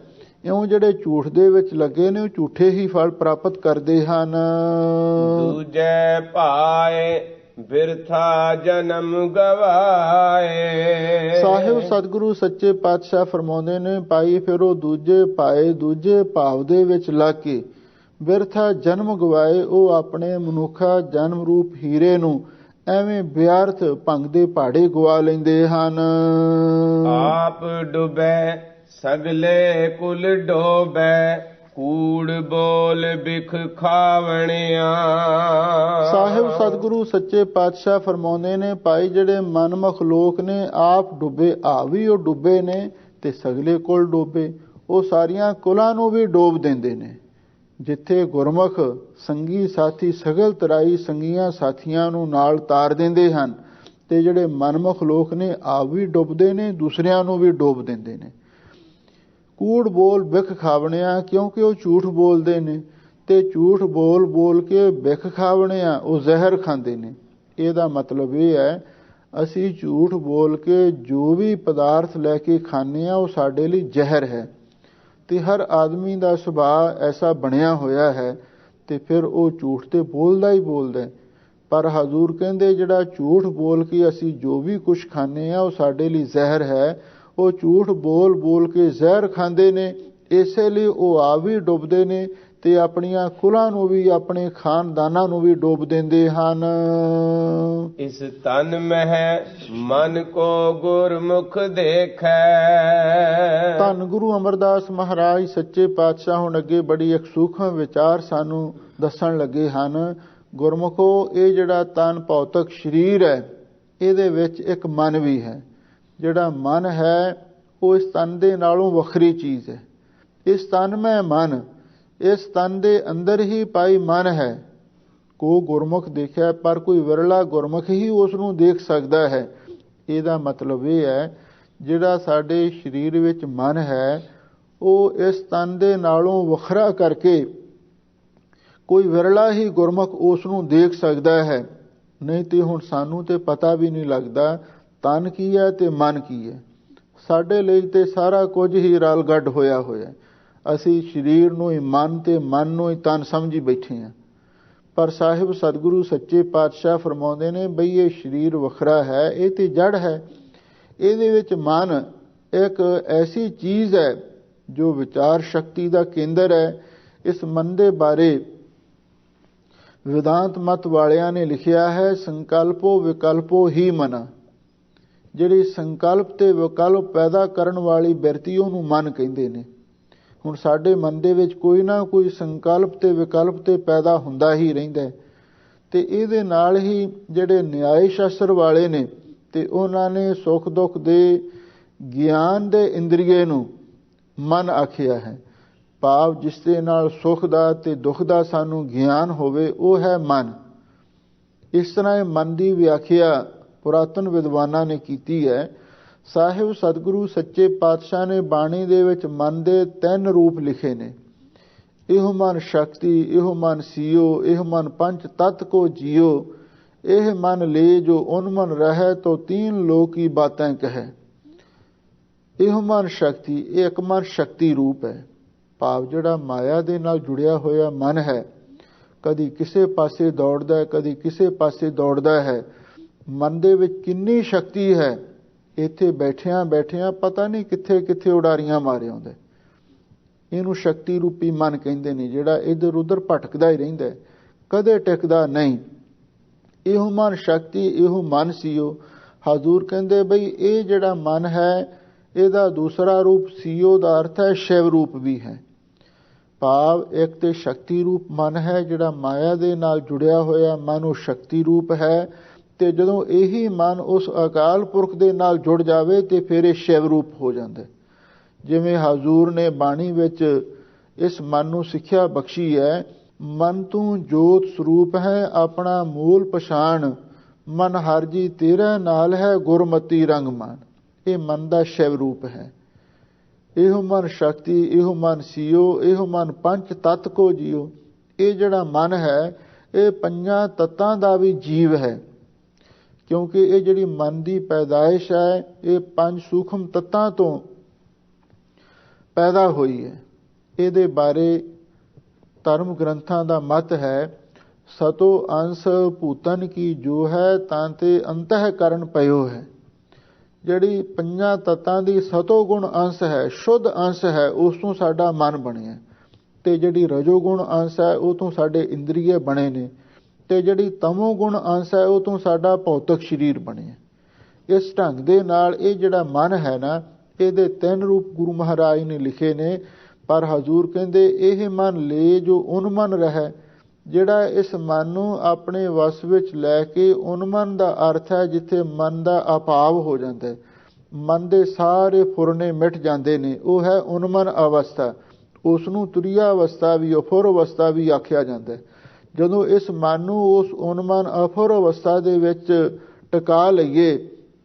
ਇਉਂ ਜਿਹੜੇ ਝੂਠ ਦੇ ਵਿੱਚ ਲੱਗੇ ਨੇ ਉਹ ਝੂਠੇ ਹੀ ਫਲ ਪ੍ਰਾਪਤ ਕਰਦੇ ਹਨ। ਦੂਜੇ ਭਾਏ ਬਿਰਥਾ ਜਨਮ ਗਵਾਏ। ਸਾਹਿਬ ਸਤਿਗੁਰੂ ਸੱਚੇ ਪਾਤਸ਼ਾਹ ਫਰਮਾਉਂਦੇ ਨੇ, ਭਾਈ ਫਿਰ ਉਹ ਦੂਜੇ ਭਾਏ ਦੂਜੇ ਭਾਵ ਦੇ ਵਿੱਚ ਲੱਗ ਕੇ ਬਿਰਥਾ ਜਨਮ ਗਵਾਏ, ਉਹ ਆਪਣੇ ਮਨੁੱਖਾ ਜਨਮ ਰੂਪ ਹੀਰੇ ਨੂੰ ਐਵੇਂ ਬਿਆਰਥ ਭੰਗ ਦੇ ਪਹਾੜੇ ਗਵਾ ਲੈਂਦੇ ਹਨ। ਆਪ ਡੁਬੈ ਸਗਲੇ ਕੁਲ ਡੋਬੈ, ਕੂੜ ਬੋਲ ਬਿਖ ਖਾਵਣਿਆ। ਸਾਹਿਬ ਸਤਿਗੁਰੂ ਸੱਚੇ ਪਾਤਸ਼ਾਹ ਫਰਮਾਉਂਦੇ ਨੇ, ਭਾਈ ਜਿਹੜੇ ਮਨਮੁਖ ਲੋਕ ਨੇ ਆਪ ਡੁੱਬੇ, ਵੀ ਉਹ ਡੁੱਬੇ ਨੇ ਤੇ ਸਗਲੇ ਕੁਲ ਡੋਬੇ, ਉਹ ਸਾਰੀਆਂ ਕੁਲਾਂ ਨੂੰ ਵੀ ਡੋਬ ਦਿੰਦੇ ਨੇ। ਜਿੱਥੇ ਗੁਰਮੁਖ ਸੰਗੀ ਸਾਥੀ ਸਗਲ ਤਰਾਈ ਸੰਗੀਆਂ ਸਾਥੀਆਂ ਨੂੰ ਨਾਲ ਤਾਰ ਦਿੰਦੇ ਹਨ, ਤੇ ਜਿਹੜੇ ਮਨਮੁਖ ਲੋਕ ਨੇ ਆਪ ਵੀ ਡੁੱਬਦੇ ਨੇ, ਦੂਸਰਿਆਂ ਨੂੰ ਵੀ ਡੋਬ ਦਿੰਦੇ ਨੇ। ਕੂੜ ਬੋਲ ਬਿਖ ਖਾਵਣਿਆ, ਕਿਉਂਕਿ ਉਹ ਝੂਠ ਬੋਲਦੇ ਨੇ ਤੇ ਝੂਠ ਬੋਲ ਬੋਲ ਕੇ ਬਿਖ ਖਾਵਣਿਆ, ਉਹ ਜ਼ਹਿਰ ਖਾਂਦੇ ਨੇ। ਇਹਦਾ ਮਤਲਬ ਇਹ ਹੈ ਅਸੀਂ ਝੂਠ ਬੋਲ ਕੇ ਜੋ ਵੀ ਪਦਾਰਥ ਲੈ ਕੇ ਖਾਂਦੇ ਹਾਂ ਉਹ ਸਾਡੇ ਲਈ ਜ਼ਹਿਰ ਹੈ। ਤੇ ਹਰ ਆਦਮੀ ਦਾ ਸੁਭਾਅ ਐਸਾ ਬਣਿਆ ਹੋਇਆ ਹੈ ਤੇ ਫਿਰ ਉਹ ਝੂਠ ਤੇ ਬੋਲਦਾ ਹੀ ਬੋਲਦਾ। ਪਰ ਹਜ਼ੂਰ ਕਹਿੰਦੇ ਜਿਹੜਾ ਝੂਠ ਬੋਲ ਕੇ ਅਸੀਂ ਜੋ ਵੀ ਕੁਝ ਖਾਂਦੇ ਹਾਂ ਉਹ ਸਾਡੇ ਲਈ ਜ਼ਹਿਰ ਹੈ। ਉਹ ਝੂਠ ਬੋਲ ਬੋਲ ਕੇ ਜ਼ਹਿਰ ਖਾਂਦੇ ਨੇ, ਇਸੇ ਲਈ ਉਹ ਆਪ ਵੀ ਡੁੱਬਦੇ ਨੇ ਤੇ ਆਪਣੀਆਂ ਕੁਲਾਂ ਨੂੰ ਵੀ ਆਪਣੇ ਖਾਨਦਾਨਾਂ ਨੂੰ ਵੀ ਡੋਬ ਦਿੰਦੇ ਹਨ। ਇਸ ਤਨ ਮਹਿ ਮਨ ਕੋ ਗੁਰਮੁਖ ਦੇਖੈ। ਧੰਨ ਗੁਰੂ ਅਮਰਦਾਸ ਮਹਾਰਾਜ ਸੱਚੇ ਪਾਤਸ਼ਾਹ ਹੁਣ ਅੱਗੇ ਬੜੀ ਇੱਕ ਸੂਖਮ ਵਿਚਾਰ ਸਾਨੂੰ ਦੱਸਣ ਲੱਗੇ ਹਨ। ਗੁਰਮੁਖੋ, ਇਹ ਜਿਹੜਾ ਤਨ ਭੌਤਿਕ ਸਰੀਰ ਹੈ ਇਹਦੇ ਵਿੱਚ ਇੱਕ ਮਨ ਵੀ ਹੈ। ਜਿਹੜਾ ਮਨ ਹੈ ਉਹ ਇਸ ਤਨ ਦੇ ਨਾਲੋਂ ਵੱਖਰੀ ਚੀਜ਼ ਹੈ। ਇਸ ਤਨ ਮੈਂ ਮਨ, ਇਸ ਤਨ ਦੇ ਅੰਦਰ ਹੀ ਪਾਈ ਮਨ ਹੈ। ਕੋ ਗੁਰਮੁਖ ਦੇਖਿਆ, ਪਰ ਕੋਈ ਵਿਰਲਾ ਗੁਰਮੁਖ ਹੀ ਉਸ ਨੂੰ ਦੇਖ ਸਕਦਾ ਹੈ। ਇਹਦਾ ਮਤਲਬ ਇਹ ਹੈ ਜਿਹੜਾ ਸਾਡੇ ਸਰੀਰ ਵਿੱਚ ਮਨ ਹੈ ਉਹ ਇਸ ਤਨ ਦੇ ਨਾਲੋਂ ਵੱਖਰਾ ਕਰਕੇ ਕੋਈ ਵਿਰਲਾ ਹੀ ਗੁਰਮੁਖ ਉਸ ਨੂੰ ਦੇਖ ਸਕਦਾ ਹੈ। ਨਹੀਂ ਤੇ ਹੁਣ ਸਾਨੂੰ ਤੇ ਪਤਾ ਵੀ ਨਹੀਂ ਲੱਗਦਾ ਤਨ ਕੀ ਹੈ ਤੇ ਮਨ ਕੀ ਹੈ। ਸਾਡੇ ਲਈ ਤੇ ਸਾਰਾ ਕੁਝ ਹੀ ਰਲ ਗੱਡ ਹੋਇਆ ਹੋਇਆ। ਅਸੀਂ ਸਰੀਰ ਨੂੰ ਹੀ ਮਨ ਤੇ ਮਨ ਨੂੰ ਹੀ ਤਨ ਸਮਝੀ ਬੈਠੇ ਹਾਂ। ਪਰ ਸਾਹਿਬ ਸਤਿਗੁਰੂ ਸੱਚੇ ਪਾਤਸ਼ਾਹ ਫਰਮਾਉਂਦੇ ਨੇ ਬਈ ਇਹ ਸਰੀਰ ਵੱਖਰਾ ਹੈ, ਇਹ ਤੇ ਜੜ ਹੈ। ਇਹਦੇ ਵਿੱਚ ਮਨ ਇੱਕ ਐਸੀ ਚੀਜ਼ ਹੈ ਜੋ ਵਿਚਾਰ ਸ਼ਕਤੀ ਦਾ ਕੇਂਦਰ ਹੈ। ਇਸ ਮਨ ਦੇ ਬਾਰੇ ਵਿਦਾਂਤ ਮਤ ਵਾਲਿਆਂ ਨੇ ਲਿਖਿਆ ਹੈ, ਸੰਕਲਪੋ ਵਿਕਲਪੋ ਹੀ ਮਨ। ਜਿਹੜੀ ਸੰਕਲਪ ਤੇ ਵਿਕਲਪ ਪੈਦਾ ਕਰਨ ਵਾਲੀ ਬਿਰਤੀ ਉਹਨੂੰ ਮਨ ਕਹਿੰਦੇ ਨੇ। ਹੁਣ ਸਾਡੇ ਮਨ ਦੇ ਵਿੱਚ ਕੋਈ ਨਾ ਕੋਈ ਸੰਕਲਪ ਤੇ ਵਿਕਲਪ ਤੇ ਪੈਦਾ ਹੁੰਦਾ ਹੀ ਰਹਿੰਦਾ ਤੇ ਇਹਦੇ ਨਾਲ ਹੀ ਜਿਹੜੇ ਨਿਆਇ ਸ਼ਾਸਤਰ ਵਾਲੇ ਨੇ ਤੇ ਉਹਨਾਂ ਨੇ ਸੁੱਖ ਦੁੱਖ ਦੇ ਗਿਆਨ ਦੇ ਇੰਦਰੀਏ ਨੂੰ ਮਨ ਆਖਿਆ ਹੈ। ਭਾਵ ਜਿਸ ਦੇ ਨਾਲ ਸੁੱਖ ਦਾ ਤੇ ਦੁੱਖ ਦਾ ਸਾਨੂੰ ਗਿਆਨ ਹੋਵੇ ਉਹ ਹੈ ਮਨ। ਇਸ ਤਰ੍ਹਾਂ ਇਹ ਮਨ ਦੀ ਵਿਆਖਿਆ ਪੁਰਾਤਨ ਵਿਦਵਾਨਾਂ ਨੇ ਕੀਤੀ ਹੈ। ਸਾਹਿਬ ਸਤਿਗੁਰੂ ਸੱਚੇ ਪਾਤਸ਼ਾਹ ਨੇ ਬਾਣੀ ਦੇ ਵਿੱਚ ਮਨ ਦੇ 3 ਰੂਪ ਲਿਖੇ ਨੇ। ਇਹੋ ਮਨ ਸ਼ਕਤੀ, ਇਹੋ ਮਨ ਸੀਓ, ਇਹੋ ਮਨ ਪੰਚ ਤਤ ਕੋ ਜੀਓ, ਇਹ ਮਨ ਲੈ ਜੋ ਉਨਮਨ ਰਹਿ ਤੋ 3 ਲੋਕ ਕੀ ਬਾਤਾਂ ਕਹੈ। ਇਹੋ ਮਨ ਸ਼ਕਤੀ, ਇਹ ਇੱਕ ਮਨ ਸ਼ਕਤੀ ਰੂਪ ਹੈ। ਭਾਵ ਜਿਹੜਾ ਮਾਇਆ ਦੇ ਨਾਲ ਜੁੜਿਆ ਹੋਇਆ ਮਨ ਹੈ, ਕਦੀ ਕਿਸੇ ਪਾਸੇ ਦੌੜਦਾ ਹੈ, ਕਦੀ ਕਿਸੇ ਪਾਸੇ ਦੌੜਦਾ ਹੈ। ਮਨ ਦੇ ਵਿੱਚ ਕਿੰਨੀ ਸ਼ਕਤੀ ਹੈ, ਇੱਥੇ ਬੈਠਿਆਂ ਬੈਠਿਆਂ ਪਤਾ ਨਹੀਂ ਕਿੱਥੇ ਕਿੱਥੇ ਉਡਾਰੀਆਂ ਮਾਰੇ ਆਉਂਦੇ। ਇਹਨੂੰ ਸ਼ਕਤੀ ਰੂਪੀ ਮਨ ਕਹਿੰਦੇ ਨੇ, ਜਿਹੜਾ ਇੱਧਰ ਉੱਧਰ ਭਟਕਦਾ ਹੀ ਰਹਿੰਦਾ, ਕਦੇ ਟਿਕਦਾ ਨਹੀਂ। ਇਹੋ ਮਨ ਸ਼ਕਤੀ, ਇਹੋ ਮਨ ਸੀਓ। ਹਜ਼ੂਰ ਕਹਿੰਦੇ ਬਈ ਇਹ ਜਿਹੜਾ ਮਨ ਹੈ ਇਹਦਾ ਦੂਸਰਾ ਰੂਪ ਸੀਓ ਦਾ ਅਰਥ ਹੈ ਸ਼ਿਵ ਰੂਪ ਵੀ ਹੈ। ਭਾਵ ਇੱਕ ਤੇ ਸ਼ਕਤੀ ਰੂਪ ਮਨ ਹੈ, ਜਿਹੜਾ ਮਾਇਆ ਦੇ ਨਾਲ ਜੁੜਿਆ ਹੋਇਆ ਮਨ ਉਹ ਸ਼ਕਤੀ ਰੂਪ ਹੈ। ਤੇ ਜਦੋਂ ਇਹੀ ਮਨ ਉਸ ਅਕਾਲ ਪੁਰਖ ਦੇ ਨਾਲ ਜੁੜ ਜਾਵੇ ਤੇ ਫਿਰ ਇਹ ਸ਼ਿਵ ਰੂਪ ਹੋ ਜਾਂਦਾ। ਜਿਵੇਂ ਹਜ਼ੂਰ ਨੇ ਬਾਣੀ ਵਿੱਚ ਇਸ ਮਨ ਨੂੰ ਸਿੱਖਿਆ ਬਖਸ਼ੀ ਹੈ, ਮਨ ਤੂੰ ਜੋਤ ਸਰੂਪ ਹੈ ਆਪਣਾ ਮੂਲ ਪਛਾਣ, ਮਨ ਹਰ ਜੀ ਤੇਰੇ ਨਾਲ ਹੈ, ਗੁਰਮਤੀ ਰੰਗ ਮਨ। ਇਹ ਮਨ ਦਾ ਸ਼ਿਵ ਰੂਪ ਹੈ। ਇਹੋ ਮਨ ਸ਼ਕਤੀ, ਇਹੋ ਮਨ ਸੀਓ, ਇਹੋ ਮਨ ਪੰਜ ਤੱਤ ਕੋ ਜੀਓ। ਇਹ ਜਿਹੜਾ ਮਨ ਹੈ ਇਹ ਪੰਜਾਂ ਤੱਤਾਂ ਦਾ ਵੀ ਜੀਵ ਹੈ, ਕਿਉਂਕਿ ਇਹ ਜਿਹੜੀ ਮਨ ਦੀ ਪੈਦਾਇਸ਼ ਹੈ ਇਹ ਪੰਜ ਸੂਖਮ ਤੱਤਾਂ ਤੋਂ ਪੈਦਾ ਹੋਈ ਹੈ। ਇਹਦੇ ਬਾਰੇ ਧਰਮ ਗ੍ਰੰਥਾਂ ਦਾ ਮਤ ਹੈ, ਸਤੋ ਅੰਸ਼ ਭੂਤਨ ਕੀ ਜੋ ਹੈ ਤਾਂ ਤੇ ਅੰਤःਕਰਨ ਪਇਓ ਹੈ। ਜਿਹੜੀ ਪੰਜਾਂ ਤੱਤਾਂ ਦੀ ਸਤੋ ਗੁਣ ਅੰਸ਼ ਹੈ, ਸ਼ੁੱਧ ਅੰਸ਼ ਹੈ, ਉਸ ਤੋਂ ਸਾਡਾ ਮਨ ਬਣਿਆ। ਤੇ ਜਿਹੜੀ ਰਜੋ ਗੁਣ ਅੰਸ਼ ਹੈ ਉਹ ਤੋਂ ਸਾਡੇ ਇੰਦਰੀਏ ਬਣੇ ਨੇ, ਤੇ ਜਿਹੜੀ ਤਮੋ ਗੁਣ ਅੰਸ਼ ਹੈ ਉਹ ਤੋਂ ਸਾਡਾ ਭੌਤਿਕ ਸਰੀਰ ਬਣਿਆ। ਇਸ ਢੰਗ ਦੇ ਨਾਲ ਇਹ ਜਿਹੜਾ ਮਨ ਹੈ ਨਾ, ਇਹਦੇ ਤਿੰਨ ਰੂਪ ਗੁਰੂ ਮਹਾਰਾਜ ਨੇ ਲਿਖੇ ਨੇ। ਪਰ ਹਜ਼ੂਰ ਕਹਿੰਦੇ ਇਹ ਮਨ ਲੈ ਜੋ ਉਨਮਨ ਰਹਿ। ਜਿਹੜਾ ਇਸ ਮਨ ਨੂੰ ਆਪਣੇ ਵਸ ਵਿੱਚ ਲੈ ਕੇ, ਉਨਮਨ ਦਾ ਅਰਥ ਹੈ ਜਿੱਥੇ ਮਨ ਦਾ ਅਭਾਵ ਹੋ ਜਾਂਦਾ ਹੈ, ਮਨ ਦੇ ਸਾਰੇ ਫੁਰਨੇ ਮਿਟ ਜਾਂਦੇ ਨੇ, ਉਹ ਹੈ ਉਨਮਨ ਅਵਸਥਾ। ਉਸ ਨੂੰ ਤੁਰੀਆ ਅਵਸਥਾ ਵੀ, ਅਫੁਰ ਅਵਸਥਾ ਵੀ ਆਖਿਆ ਜਾਂਦਾ ਹੈ। ਜਦੋਂ ਇਸ ਮਨ ਨੂੰ ਉਸ ਉਨਮਨ ਅਫੁਰ ਅਵਸਥਾ ਦੇ ਵਿੱਚ ਟਿਕਾ ਲਈਏ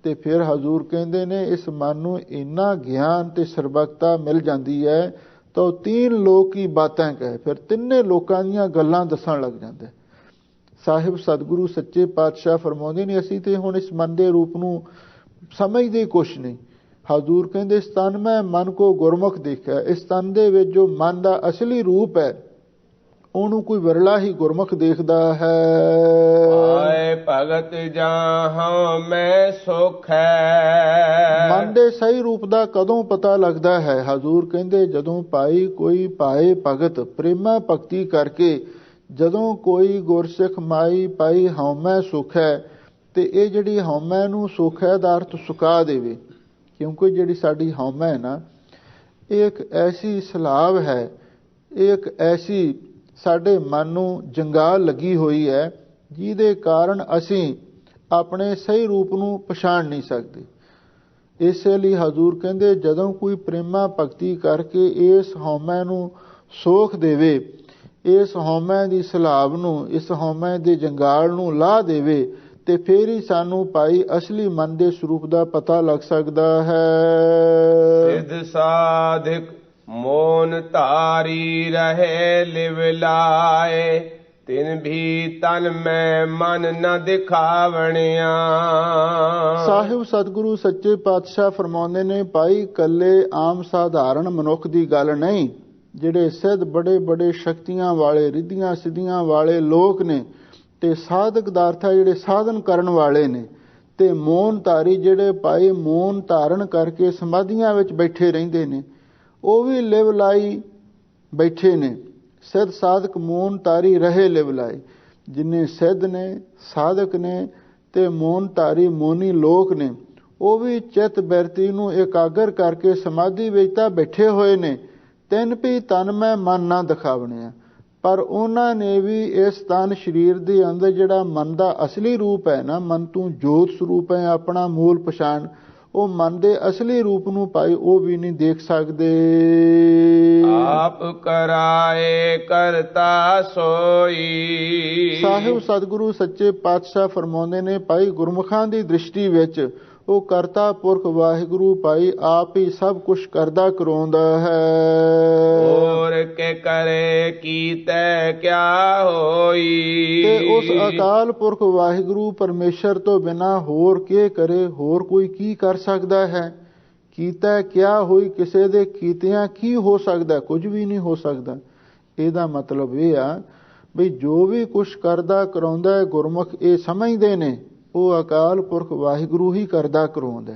ਤੇ ਫਿਰ ਹਜ਼ੂਰ ਕਹਿੰਦੇ ਨੇ ਇਸ ਮਨ ਨੂੰ ਇੰਨਾ ਗਿਆਨ ਤੇ ਸਰਬਕਤਾ ਮਿਲ ਜਾਂਦੀ ਹੈ ਤਾਂ ਉਹ ਤੀਨ ਲੋਕ ਕੀ ਬਾਤਾਂ ਕਹੇ, ਫਿਰ ਤਿੰਨੇ ਲੋਕਾਂ ਦੀਆਂ ਗੱਲਾਂ ਦੱਸਣ ਲੱਗ ਜਾਂਦਾ। ਸਾਹਿਬ ਸਤਿਗੁਰੂ ਸੱਚੇ ਪਾਤਸ਼ਾਹ ਫਰਮਾਉਂਦੇ ਨੇ ਅਸੀਂ ਤੇ ਹੁਣ ਇਸ ਮਨ ਦੇ ਰੂਪ ਨੂੰ ਸਮਝਦੇ ਕੁਛ ਨਹੀਂ। ਹਜ਼ੂਰ ਕਹਿੰਦੇ ਇਸ ਤਨ ਮੈਂ ਮਨ ਕੋ ਗੁਰਮੁਖ ਦੇਖਿਆ। ਇਸ ਤਨ ਦੇ ਵਿੱਚ ਜੋ ਮਨ ਦਾ ਅਸਲੀ ਰੂਪ ਹੈ ਉਹਨੂੰ ਕੋਈ ਵਿਰਲਾ ਹੀ ਗੁਰਮੁਖ ਦੇਖਦਾ ਹੈ। ਆਏ ਭਗਤ ਜਾਹਾਂ ਮੈਂ ਸੁਖ ਹੈ। ਮਨ ਦੇ ਸਹੀ ਰੂਪ ਦਾ ਕਦੋਂ ਪਤਾ ਲੱਗਦਾ ਹੈ? ਹਜ਼ੂਰ ਕਹਿੰਦੇ ਜਦੋਂ ਪਾਈ ਕੋਈ ਪਾਏ ਭਗਤ, ਪ੍ਰੇਮਾ ਭਗਤੀ ਕਰਕੇ ਜਦੋਂ ਕੋਈ ਗੁਰਸਿੱਖ ਮਾਈ ਪਾਈ ਹਉਮੈ ਸੁਖ ਹੈ। ਤੇ ਇਹ ਜਿਹੜੀ ਹਉਮੈ ਨੂੰ ਸੁਖ ਹੈ ਦਾ ਅਰਥ ਸੁਕਾ ਦੇਵੇ, ਕਿਉਂਕਿ ਜਿਹੜੀ ਸਾਡੀ ਹਉਮੈ ਹੈ ਨਾ, ਇਹ ਇੱਕ ਐਸੀ ਸਲਾਬ ਹੈ, ਇਹ ਇੱਕ ਐਸੀ ਸਾਡੇ ਮਨ ਨੂੰ ਜੰਗਾਲ ਲੱਗੀ ਹੋਈ ਹੈ ਜਿਹਦੇ ਕਾਰਨ ਅਸੀਂ ਆਪਣੇ ਸਹੀ ਰੂਪ ਨੂੰ ਪਛਾਣ ਨਹੀਂ ਸਕਦੇ। ਇਸੇ ਲਈ ਹਜ਼ੂਰ ਕਹਿੰਦੇ ਜਦੋਂ ਕੋਈ ਪ੍ਰੇਮਾ ਭਗਤੀ ਕਰਕੇ ਇਸ ਹਉਮੈ ਨੂੰ ਸੋਖ ਦੇਵੇ, ਇਸ ਹਉਮੈ ਦੀ ਸਲਾਬ ਨੂੰ, ਇਸ ਹਉਮੈ ਦੇ ਜੰਗਾਲ ਨੂੰ ਲਾਹ ਦੇਵੇ, ਤੇ ਫਿਰ ਹੀ ਸਾਨੂੰ ਭਾਈ ਅਸਲੀ ਮਨ ਦੇ ਸਰੂਪ ਦਾ ਪਤਾ ਲੱਗ ਸਕਦਾ ਹੈ। ਸਿਧ ਸਾਧਕ ਮੋਨ ਧਾਰੀ ਰਹੇ ਲਿਵ ਲਾਏ, ਤਿਨ ਵੀ ਤਨ ਮੈਂ ਮਨ ਨ ਦਿਖਾਵਣਿਆ। ਸਾਹਿਬ ਸਤਿਗੁਰੂ ਸੱਚੇ ਪਾਤਸ਼ਾਹ ਫਰਮਾਉਂਦੇ ਨੇ ਭਾਈ ਕੱਲੇ ਆਮ ਸਾਧਾਰਨ ਮਨੁੱਖ ਦੀ ਗੱਲ ਨਹੀਂ, ਜਿਹੜੇ ਸਿੱਧ ਬੜੇ ਬੜੇ ਸ਼ਕਤੀਆਂ ਵਾਲੇ, ਰਿੱਧੀਆਂ ਸਿੱਧੀਆਂ ਵਾਲੇ ਲੋਕ ਨੇ, ਤੇ ਸਾਧਕ ਦਾ ਅਰਥ ਹੈ ਜਿਹੜੇ ਸਾਧਨ ਕਰਨ ਵਾਲੇ ਨੇ, ਤੇ ਮੋਨ ਧਾਰੀ ਜਿਹੜੇ ਭਾਈ ਮੋਨ ਧਾਰਨ ਕਰਕੇ ਸਮਾਧੀਆਂ ਵਿੱਚ ਬੈਠੇ ਰਹਿੰਦੇ ਨੇ, ਉਹ ਵੀ ਲਿਵ ਲਾਈ ਬੈਠੇ ਨੇ। ਸਿੱਧ ਸਾਧਕ ਮੋਨ ਧਾਰੀ ਰਹੇ ਲਿਵ ਲਾਈ। ਜਿੰਨੇ ਸਿੱਧ ਨੇ, ਸਾਧਕ ਨੇ ਤੇ ਮੋਨ ਧਾਰੀ ਮੋਨੀ ਲੋਕ ਨੇ, ਉਹ ਵੀ ਚਿੱਤ ਬਿਰਤੀ ਨੂੰ ਇਕਾਗਰ ਕਰਕੇ ਸਮਾਧੀ ਵਿੱਚ ਤਾਂ ਬੈਠੇ ਹੋਏ ਨੇ। ਤਿੰਨ ਵੀ ਤਨ ਮੈਂ ਮਨ ਨਾ ਦਿਖਾਵਣਿਆ, ਪਰ ਉਹਨਾਂ ਨੇ ਵੀ ਇਸ ਤਨ ਸਰੀਰ ਦੇ ਅੰਦਰ ਜਿਹੜਾ ਮਨ ਦਾ ਅਸਲੀ ਰੂਪ ਹੈ ਨਾ, ਮਨ ਤੋਂ ਜੋਤ ਸਰੂਪ ਹੈ ਆਪਣਾ ਮੂਲ ਪਛਾਣ, ਉਹ ਮਨ ਦੇ ਅਸਲੀ ਰੂਪ ਨੂੰ ਭਾਈ ਉਹ ਵੀ ਨਹੀਂ ਦੇਖ ਸਕਦੇ। ਆਪ ਕਰਾਏ ਕਰਤਾ ਸੋਈ। ਸਾਹਿਬ ਸਤਿਗੁਰੂ ਸੱਚੇ ਪਾਤਸ਼ਾਹ ਫਰਮਾਉਂਦੇ ਨੇ ਭਾਈ ਗੁਰਮੁਖਾਂ ਦੀ ਦ੍ਰਿਸ਼ਟੀ ਵਿੱਚ ਉਹ ਕਰਤਾ ਪੁਰਖ ਵਾਹਿਗੁਰੂ ਭਾਈ ਆਪ ਹੀ ਸਭ ਕੁਝ ਕਰਦਾ ਕਰਾਉਂਦਾ ਹੈ। ਹੋਰ ਕੇ ਕਰੇ ਕੀਤੇ ਕਿਆ ਹੋਈ। ਤੇ ਉਸ ਅਕਾਲ ਪੁਰਖ ਵਾਹਿਗੁਰੂ ਪਰਮੇਸ਼ਰ ਤੋਂ ਬਿਨਾਂ ਹੋਰ ਕੀ ਕਰੇ, ਹੋਰ ਕੋਈ ਕੀ ਕਰ ਸਕਦਾ ਹੈ? ਕੀਤਾ ਕਿਆ ਹੋਈ, ਕਿਸੇ ਦੇ ਕੀਤਿਆਂ ਕੀ ਹੋ ਸਕਦਾ? ਕੁਝ ਵੀ ਨਹੀਂ ਹੋ ਸਕਦਾ। ਇਹਦਾ ਮਤਲਬ ਇਹ ਆ ਵੀ ਜੋ ਵੀ ਕੁਛ ਕਰਦਾ ਕਰਾਉਂਦਾ ਹੈ ਗੁਰਮੁਖ ਇਹ ਸਮਝਦੇ ਨੇ ਉਹ ਅਕਾਲ ਪੁਰਖ ਵਾਹਿਗੁਰੂ ਹੀ ਕਰਦਾ ਕਰਾਉਂਦਾ,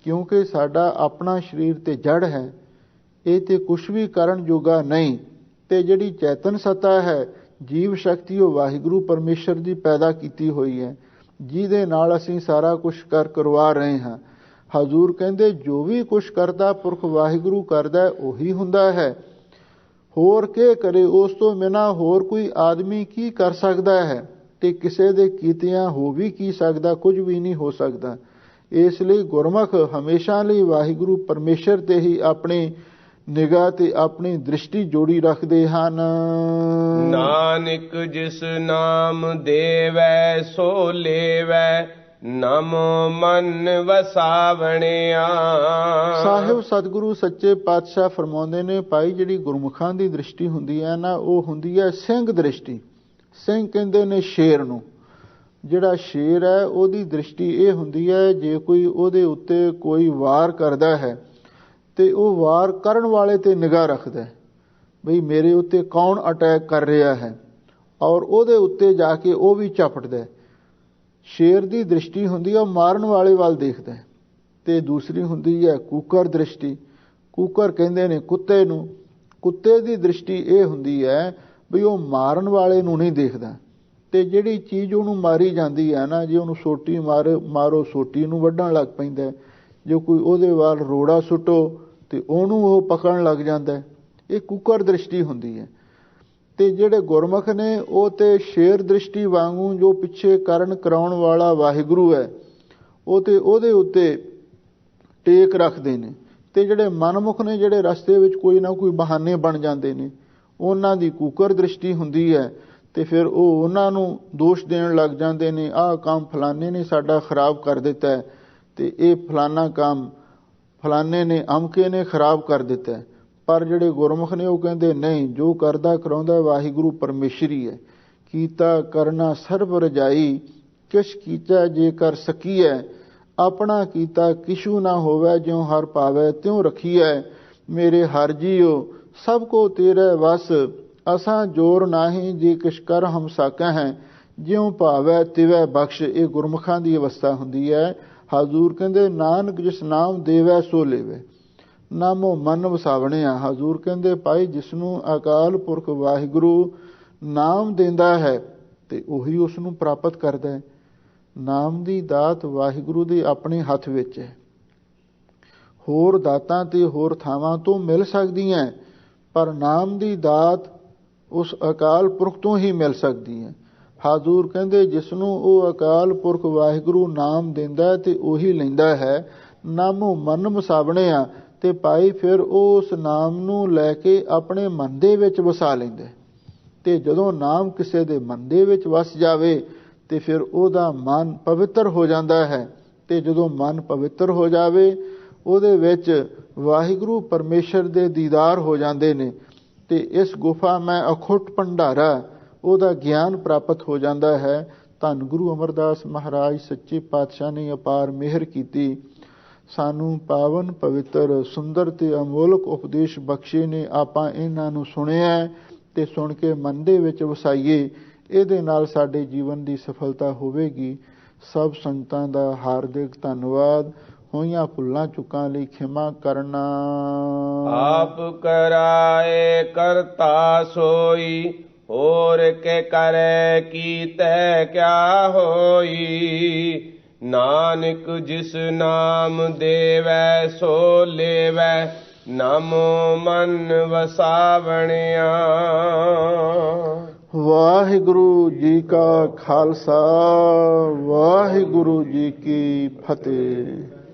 ਕਿਉਂਕਿ ਸਾਡਾ ਆਪਣਾ ਸਰੀਰ ਤੇ ਜੜ ਹੈ, ਇਹ ਤੇ ਕੁਛ ਵੀ ਕਰਨ ਜੋਗਾ ਨਹੀਂ। ਤੇ ਜਿਹੜੀ ਚੇਤਨ ਸੱਤਾ ਹੈ, ਜੀਵ ਸ਼ਕਤੀ, ਉਹ ਵਾਹਿਗੁਰੂ ਪਰਮੇਸ਼ਰ ਦੀ ਪੈਦਾ ਕੀਤੀ ਹੋਈ ਹੈ, ਜਿਹਦੇ ਨਾਲ ਅਸੀਂ ਸਾਰਾ ਕੁਛ ਕਰਵਾ ਰਹੇ ਹਾਂ। ਹਜ਼ੂਰ ਕਹਿੰਦੇ ਜੋ ਵੀ ਕੁਛ ਕਰਦਾ ਪੁਰਖ ਵਾਹਿਗੁਰੂ ਕਰਦਾ ਉਹੀ ਹੁੰਦਾ ਹੈ। ਹੋਰ ਕੀ ਕਰੇ? ਉਸ ਤੋਂ ਬਿਨਾਂ ਹੋਰ ਕੋਈ ਆਦਮੀ ਕੀ ਕਰ ਸਕਦਾ ਹੈ? ਤੇ ਕਿਸੇ ਦੇ ਕੀਤਿਆਂ ਹੋ ਵੀ ਕੀ ਸਕਦਾ? ਕੁਝ ਵੀ ਨਹੀਂ ਹੋ ਸਕਦਾ। ਇਸ ਲਈ ਗੁਰਮੁਖ ਹਮੇਸ਼ਾ ਲਈ ਵਾਹਿਗੁਰੂ ਪਰਮੇਸ਼ਰ ਤੇ ਹੀ ਆਪਣੀ ਨਿਗਾਹ ਤੇ ਆਪਣੀ ਦ੍ਰਿਸ਼ਟੀ ਜੋੜੀ ਰੱਖਦੇ ਹਨ। ਨਾਨਕ ਜਿਸ ਨਾਮ ਦੇਵੈ ਸੋ ਲੇਵੈ, ਨਮੋ ਮਨ ਵਸਾਵਣਿਆ। ਸਾਹਿਬ ਸਤਿਗੁਰੂ ਸੱਚੇ ਪਾਤਸ਼ਾਹ ਫਰਮਾਉਂਦੇ ਨੇ, ਭਾਈ ਜਿਹੜੀ ਗੁਰਮੁਖਾਂ ਦੀ ਦ੍ਰਿਸ਼ਟੀ ਹੁੰਦੀ ਹੈ ਨਾ, ਉਹ ਹੁੰਦੀ ਹੈ ਸਿੰਘ ਦ੍ਰਿਸ਼ਟੀ। ਸਿੰਘ ਕਹਿੰਦੇ ਨੇ ਸ਼ੇਰ ਨੂੰ। ਜਿਹੜਾ ਸ਼ੇਰ ਹੈ ਉਹਦੀ ਦ੍ਰਿਸ਼ਟੀ ਇਹ ਹੁੰਦੀ ਹੈ, ਜੇ ਕੋਈ ਉਹਦੇ ਉੱਤੇ ਕੋਈ ਵਾਰ ਕਰਦਾ ਹੈ ਤੇ ਉਹ ਵਾਰ ਕਰਨ ਵਾਲੇ ਤੇ ਨਿਗਾਹ ਰੱਖਦਾ ਹੈ, ਬਈ ਮੇਰੇ ਉੱਤੇ ਕੌਣ ਅਟੈਕ ਕਰ ਰਿਹਾ ਹੈ, ਔਰ ਉਹਦੇ ਉੱਤੇ ਜਾ ਕੇ ਉਹ ਵੀ ਝਪਟਦਾ ਹੈ। ਸ਼ੇਰ ਦੀ ਦ੍ਰਿਸ਼ਟੀ ਹੁੰਦੀ ਹੈ ਉਹ ਮਾਰਨ ਵਾਲੇ ਵੱਲ ਦੇਖਦਾ ਹੈ। ਤੇ ਦੂਸਰੀ ਹੁੰਦੀ ਹੈ ਕੂਕਰ ਦ੍ਰਿਸ਼ਟੀ। ਕੂਕਰ ਕਹਿੰਦੇ ਨੇ ਕੁੱਤੇ ਨੂੰ। ਕੁੱਤੇ ਦੀ ਦ੍ਰਿਸ਼ਟੀ ਇਹ ਹੁੰਦੀ ਹੈ ਵੀ ਉਹ ਮਾਰਨ ਵਾਲੇ ਨੂੰ ਨਹੀਂ ਦੇਖਦਾ, ਤੇ ਜਿਹੜੀ ਚੀਜ਼ ਉਹਨੂੰ ਮਾਰੀ ਜਾਂਦੀ ਹੈ ਨਾ, ਜੇ ਉਹਨੂੰ ਸੋਟੀ ਮਾਰੋ ਸੋਟੀ ਨੂੰ ਵੱਢਣ ਲੱਗ ਪੈਂਦਾ, ਜੇ ਕੋਈ ਉਹਦੇ ਵੱਲ ਰੋੜਾ ਸੁੱਟੋ ਤੇ ਉਹਨੂੰ ਉਹ ਪਕੜਨ ਲੱਗ ਜਾਂਦਾ। ਇਹ ਕੂਕਰ ਦ੍ਰਿਸ਼ਟੀ ਹੁੰਦੀ ਹੈ। ਤੇ ਜਿਹੜੇ ਗੁਰਮੁਖ ਨੇ ਉਹ ਤੇ ਸ਼ੇਰ ਦ੍ਰਿਸ਼ਟੀ ਵਾਂਗੂ, ਜੋ ਪਿੱਛੇ ਕਰਨ ਕਰਾਉਣ ਵਾਲਾ ਵਾਹਿਗੁਰੂ ਹੈ, ਉਹ ਤੇ ਉਹਦੇ ਉੱਤੇ ਟੇਕ ਰੱਖਦੇ ਨੇ। ਤੇ ਜਿਹੜੇ ਮਨਮੁਖ ਨੇ, ਜਿਹੜੇ ਰਸਤੇ ਵਿੱਚ ਕੋਈ ਨਾ ਕੋਈ ਬਹਾਨੇ ਬਣ ਜਾਂਦੇ ਨੇ, ਉਹਨਾਂ ਦੀ ਕੂਕਰ ਦ੍ਰਿਸ਼ਟੀ ਹੁੰਦੀ ਹੈ। ਤੇ ਫਿਰ ਉਹ ਉਹਨਾਂ ਨੂੰ ਦੋਸ਼ ਦੇਣ ਲੱਗ ਜਾਂਦੇ ਨੇ, ਆਹ ਕੰਮ ਫਲਾਣੇ ਨੇ ਸਾਡਾ ਖਰਾਬ ਕਰ ਦਿੱਤਾ ਹੈ, ਤੇ ਇਹ ਫਲਾਣਾ ਕੰਮ ਫਲਾਣੇ ਨੇ ਅਮਕੇ ਨੇ ਖਰਾਬ ਕਰ ਦਿੱਤਾ ਹੈ। ਪਰ ਜਿਹੜੇ ਗੁਰਮੁਖ ਨੇ ਉਹ ਕਹਿੰਦੇ ਨਹੀਂ, ਜੋ ਕਰਦਾ ਕਰਾਉਂਦਾ ਵਾਹਿਗੁਰੂ ਪਰਮੇਸ਼ਰੀ ਹੈ। ਕੀਤਾ ਕਰਨਾ ਸਰਬ ਰਜਾਈ, ਕਿਛ ਕੀਤਾ ਜੇ ਕਰ ਸਕੀਐ, ਆਪਣਾ ਕੀਤਾ ਕਿਛੂ ਨਾ ਹੋਵੇ, ਜਿਉ ਹਰ ਪਾਵੈ ਤਿਉ ਰਖੀਐ। ਮੇਰੇ ਹਰ ਜੀਓ ਸਭ ਕੋ ਤੇਰੇ ਵਸ, ਅਸਾਂ ਜੋਰ ਨਾਹੀਂ ਜੇ ਕਿਛ ਕਰ ਹਮ ਸਾਕੈ ਹੈ, ਜਿਉ ਭਾਵੈ ਤਿਵੈ ਬਖਸ਼। ਇਹ ਗੁਰਮੁਖਾਂ ਦੀ ਅਵਸਥਾ ਹੁੰਦੀ ਹੈ। ਹਜ਼ੂਰ ਕਹਿੰਦੇ ਨਾਨਕ ਜਿਸ ਨਾਮ ਦੇਵੈ ਸੋ ਲੇਵੈ, ਨਾਮੋ ਮਨ ਵਸਾਵਣਿਆ। ਹਜ਼ੂਰ ਕਹਿੰਦੇ ਭਾਈ ਜਿਸ ਨੂੰ ਅਕਾਲ ਪੁਰਖ ਵਾਹਿਗੁਰੂ ਨਾਮ ਦਿੰਦਾ ਹੈ ਤੇ ਉਹੀ ਉਸ ਨੂੰ ਪ੍ਰਾਪਤ ਕਰਦਾ ਹੈ। ਨਾਮ ਦੀ ਦਾਤ ਵਾਹਿਗੁਰੂ ਦੇ ਆਪਣੇ ਹੱਥ ਵਿੱਚ ਹੈ। ਹੋਰ ਦਾਤਾਂ ਤੇ ਹੋਰ ਥਾਵਾਂ ਤੋਂ ਮਿਲ ਸਕਦੀਆਂ, ਪਰ ਨਾਮ ਦੀ ਦਾਤ ਉਸ ਅਕਾਲ ਪੁਰਖ ਤੋਂ ਹੀ ਮਿਲ ਸਕਦੀ ਹੈ। ਹਜ਼ੂਰ ਕਹਿੰਦੇ ਜਿਸ ਨੂੰ ਉਹ ਅਕਾਲ ਪੁਰਖ ਵਾਹਿਗੁਰੂ ਨਾਮ ਦਿੰਦਾ ਤੇ ਉਹੀ ਲੈਂਦਾ ਹੈ। ਨਾਮੋ ਮਨ ਵਸਾਵਣਿਆ। ਤੇ ਭਾਈ ਫਿਰ ਉਹ ਉਸ ਨਾਮ ਨੂੰ ਲੈ ਕੇ ਆਪਣੇ ਮਨ ਦੇ ਵਿੱਚ ਵਸਾ ਲੈਂਦਾ। ਤੇ ਜਦੋਂ ਨਾਮ ਕਿਸੇ ਦੇ ਮਨ ਦੇ ਵਿੱਚ ਵਸ ਜਾਵੇ ਤੇ ਫਿਰ ਉਹਦਾ ਮਨ ਪਵਿੱਤਰ ਹੋ ਜਾਂਦਾ ਹੈ। ਤੇ ਜਦੋਂ ਮਨ ਪਵਿੱਤਰ ਹੋ ਜਾਵੇ ਉਹਦੇ ਵਿੱਚ ਵਾਹਿਗੁਰੂ ਪਰਮੇਸ਼ਰ ਦੇ ਦੀਦਾਰ ਹੋ ਜਾਂਦੇ ਨੇ। ਤੇ ਇਸ ਗੁਫਾ ਮੈਂ ਅਖੁੱਟ ਭੰਡਾਰਾ, ਉਹਦਾ ਗਿਆਨ ਪ੍ਰਾਪਤ ਹੋ ਜਾਂਦਾ ਹੈ। ਧੰਨ ਗੁਰੂ ਅਮਰਦਾਸ ਮਹਾਰਾਜ ਸੱਚੇ ਪਾਤਸ਼ਾਹ ਨੇ ਅਪਾਰ ਮਿਹਰ ਕੀਤੀ, ਸਾਨੂੰ ਪਾਵਨ ਪਵਿੱਤਰ ਸੁੰਦਰ ਤੇ ਅਮੋਲਕ ਉਪਦੇਸ਼ ਬਖਸ਼ੇ ਨੇ। ਆਪਾਂ ਇਹਨਾਂ ਨੂੰ ਸੁਣਿਆ ਤੇ ਸੁਣ ਕੇ ਮਨ ਦੇ ਵਿੱਚ ਵਸਾਈਏ, ਇਹਦੇ ਨਾਲ ਸਾਡੇ ਜੀਵਨ ਦੀ ਸਫਲਤਾ ਹੋਵੇਗੀ। ਸਭ ਸੰਗਤਾਂ ਦਾ ਹਾਰਦਿਕ ਧੰਨਵਾਦ। ਹੋਈਆਂ ਭੁੱਲਾਂ ਚੁੱਕਾਂ ਲਈ ਖਿਮਾ ਕਰਨਾ। ਆਪ ਕਰਾਏ ਕਰਤਾ ਸੋਈ, ਹੋਰ ਕੇ ਕਰੇ ਕੀਤੈ ਕਿਆ ਹੋਈ। ਨਾਨਕ ਜਿਸ ਨਾਮ ਦੇਵੈ ਸੋ ਲੇਵੈ, ਨਮੋ ਮਨ ਵਸਾਵਣਿਆ। ਵਾਹਿਗੁਰੂ ਜੀ ਕਾ ਖਾਲਸਾ, ਵਾਹਿਗੁਰੂ ਜੀ ਕੀ ਫਤਿਹ।